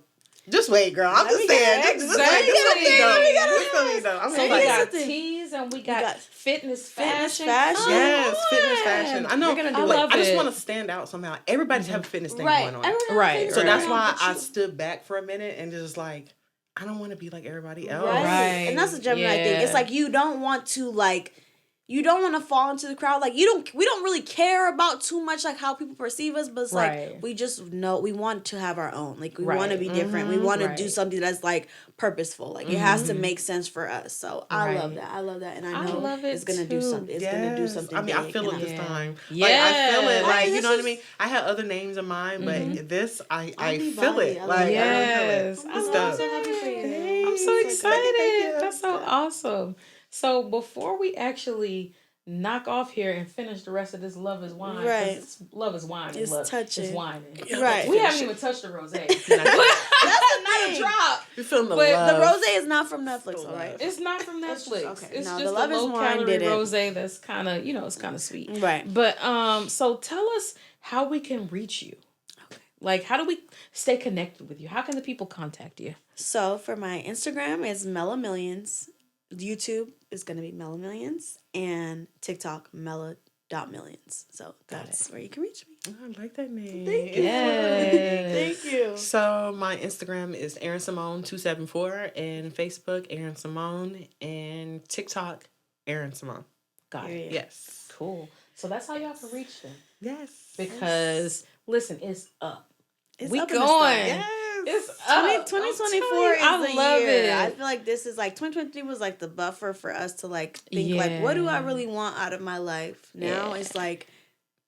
just wait, girl. I'm Let me just saying. get it. Just Exactly. wait. This gonna be Let dope. me get This gonna be dope. I'm So so we excited. got something. tees and we got, got fitness fashion. fashion. Come Yes, fitness on. fashion. I know. You're gonna do I it. Like, love I just it. want to stand out somehow. Everybody's have a fitness thing Right. going on. Everyone has Right, things So right. that's going on, why but I you- stood back for a minute and just like, I don't want to be like everybody else. Right. Right. And that's the Gemini thing. Yeah. It's like you don't want to you don't want to fall into the crowd. Like we don't really care about too much like how people perceive us, but it's Right. like we just know we want to have our own. Like we want to Right. be different. We want to do Right. something that's like purposeful. Like it has to make sense for us. So I love Right. that. I love that. And I I know love it it's gonna do too. something. It's gonna do something. I mean, I big, feel it and this Yeah. time. Like I feel it. Yes. Like you This know what I is- mean. I had other names in mind, but this I OMNIBODI. feel it. I love Like it. Yes. I I really feel it. It's love dope. so happy for you. I'm so Thanks. excited. Thank you. That's so awesome. So before we actually knock off here and finish the rest of this Love is Wine, 'cause Right. Love is wine. It's touching. It's wine. Right. We haven't even touched the rosé. That's not Not a drop. You're feeling the But love. The rose is not from Netflix, all right? It's not from Netflix. okay. It's No, the just Love a is low Wine calorie did it. rosé that's kind of, it's kind of sweet. Right. But so tell us how we can reach you. Okay. Like, how do we stay connected with you? How can the people contact you? So for my Instagram, it's Mela Millions. YouTube is going to be Mela Millions. And TikTok, Mela.millions. So that's where you can reach me. I like that name. Thank you. Yes. Thank you. So my Instagram is Erin Simone 274 and Facebook Erin Simone and TikTok Erin Simone. Got it. Period. Yes. Cool. So that's how y'all can reach them. Yes. Because, listen, it's up. It's We up in the going. stars. Yes. It's up. 2024 is I the love year. it. I feel like this is like 2023 was like the buffer for us to like think like, what do I really want out of my life? Now it's like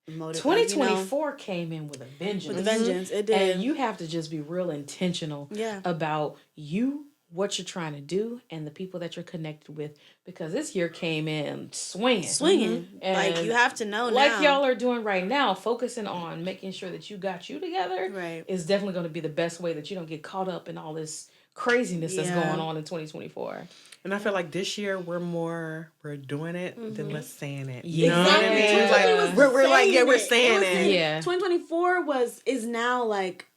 2024 came in with a vengeance. With a vengeance, it did. And you have to just be real intentional about you, what you're trying to do, and the people that you're connected with, because this year came in swinging. And like you have to know like now. y'all are doing right now, focusing on making sure that you got you together is definitely going to be the best way that you don't get caught up in all this craziness that's going on in 2024. And I feel like this year we're doing it than let's saying it. You know what I mean? Like, we're saying it. Yeah. 2024 is now like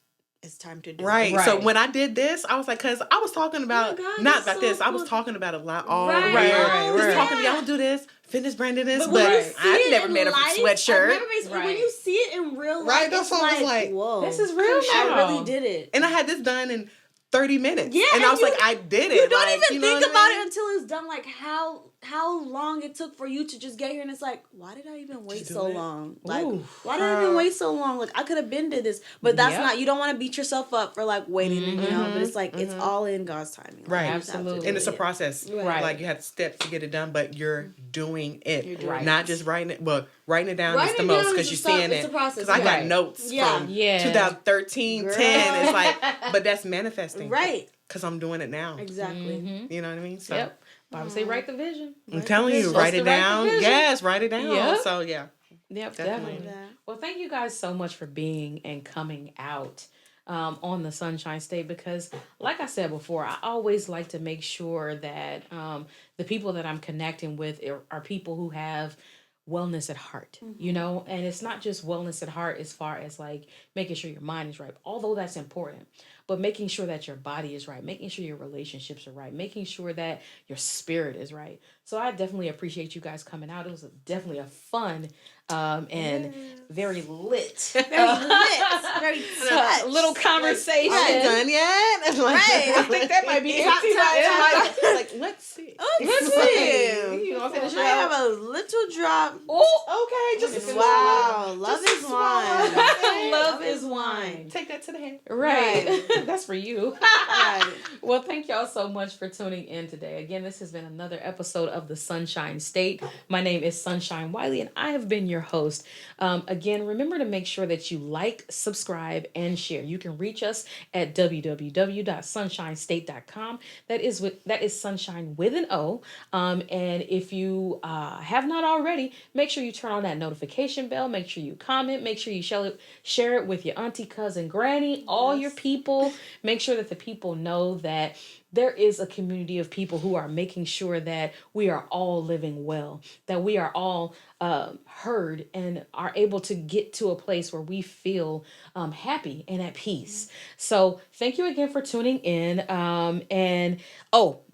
it's time to do right. it. So when I did this, I was like, because I was talking about not about this. I was talking about a lot all year. Just talking, y'all do this, fitness brand did this, but I've never made a sweatshirt. When you see it in real life, right? That's what I was like, whoa, this is real now. I really did it, and I had this done in 30 minutes. Yeah, and I was like, I did it. You don't like, even think about it until it's done. Like how long it took for you to just get here, and it's like, why did I even wait so long? Like, why did I even wait so long? Like, I could have been did this, but that's not. You don't want to beat yourself up for like waiting, you know. But it's like it's all in God's timing. Like, right, absolutely, and it's a process. Right, like you have steps to get it done, but you're doing it. You're doing not just writing it. Well, writing it down is the most because you're seeing it. Because I got notes from 2013, 10. It's like, but that's manifesting, right? Because I'm doing it now. Exactly. You know what I mean? So, Bible say write the vision. I'm telling you, write it down. Yes, write it down. Yep. So, yeah. Yep, definitely. Well, thank you guys so much for being and coming out on the Sonshine State, because like I said before, I always like to make sure that the people that I'm connecting with are people who have wellness at heart, you know, and it's not just wellness at heart as far as like making sure your mind is right, although that's important, but making sure that your body is right, making sure your relationships are right, making sure that your spirit is right. So I definitely appreciate you guys coming out. It was definitely a fun and very lit, very little conversation. Are you done yet? Right. I think that might be empty. Like, let's see. Let's see. You want to finish it I out? have a little drop. Oh, okay. Just wow. Love is wine. Love is wine. Take that to the head. Right. That's for you. Right. Well, thank y'all so much for tuning in today. Again, this has been another episode of the Sonshine State. My name is Sonshine Wiley, and I have been your host. Again, remember to make sure that you like, subscribe, and share. You can reach us at www.sunshinestate.com. That is sunshine with an O. And if you have not already, make sure you turn on that notification bell. Make sure you comment. Make sure you share it with your auntie, cousin, granny, all your people. Make sure that the people know that there is a community of people who are making sure that we are all living well, that we are all heard and are able to get to a place where we feel happy and at peace. So thank you again for tuning in. And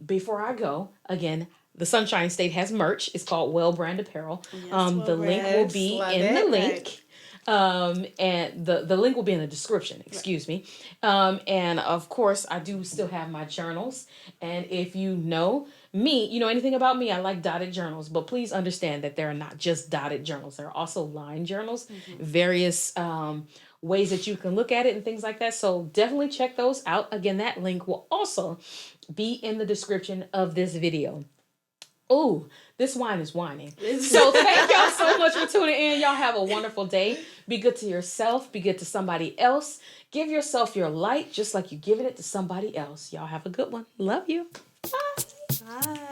before I go, again, the Sonshine State has merch. It's called Well Brand Apparel. Yes, the link will be in the link. And the link will be in the description, excuse me. And of course I do still have my journals. And if you know me, you know anything about me, I like dotted journals, but please understand that they're not just dotted journals. There are also line journals, various, ways that you can look at it and things like that. So definitely check those out. Again, that link will also be in the description of this video. Oh, this wine is whining. So thank y'all so much for tuning in. Y'all have a wonderful day. Be good to yourself. Be good to somebody else. Give yourself your light just like you're giving it to somebody else. Y'all have a good one. Love you. Bye. Bye.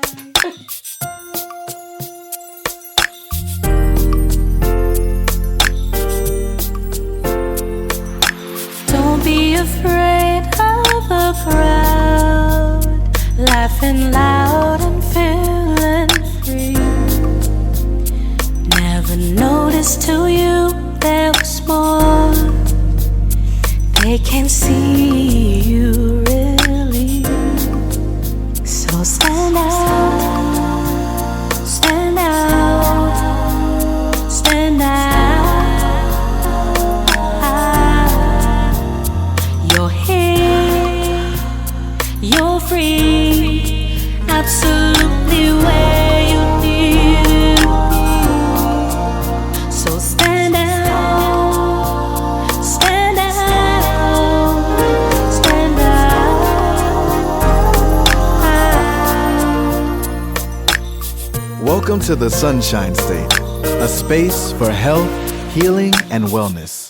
Don't be afraid of the crowd, laughing loud and feeling free. Never noticed till you there was more. They can see you really. So stand out, stand out, stand out. You're here, you're free, absolutely where you need to be. So stand out, stand out, stand Welcome to the Sunshine State, a space for health, healing, and wellness.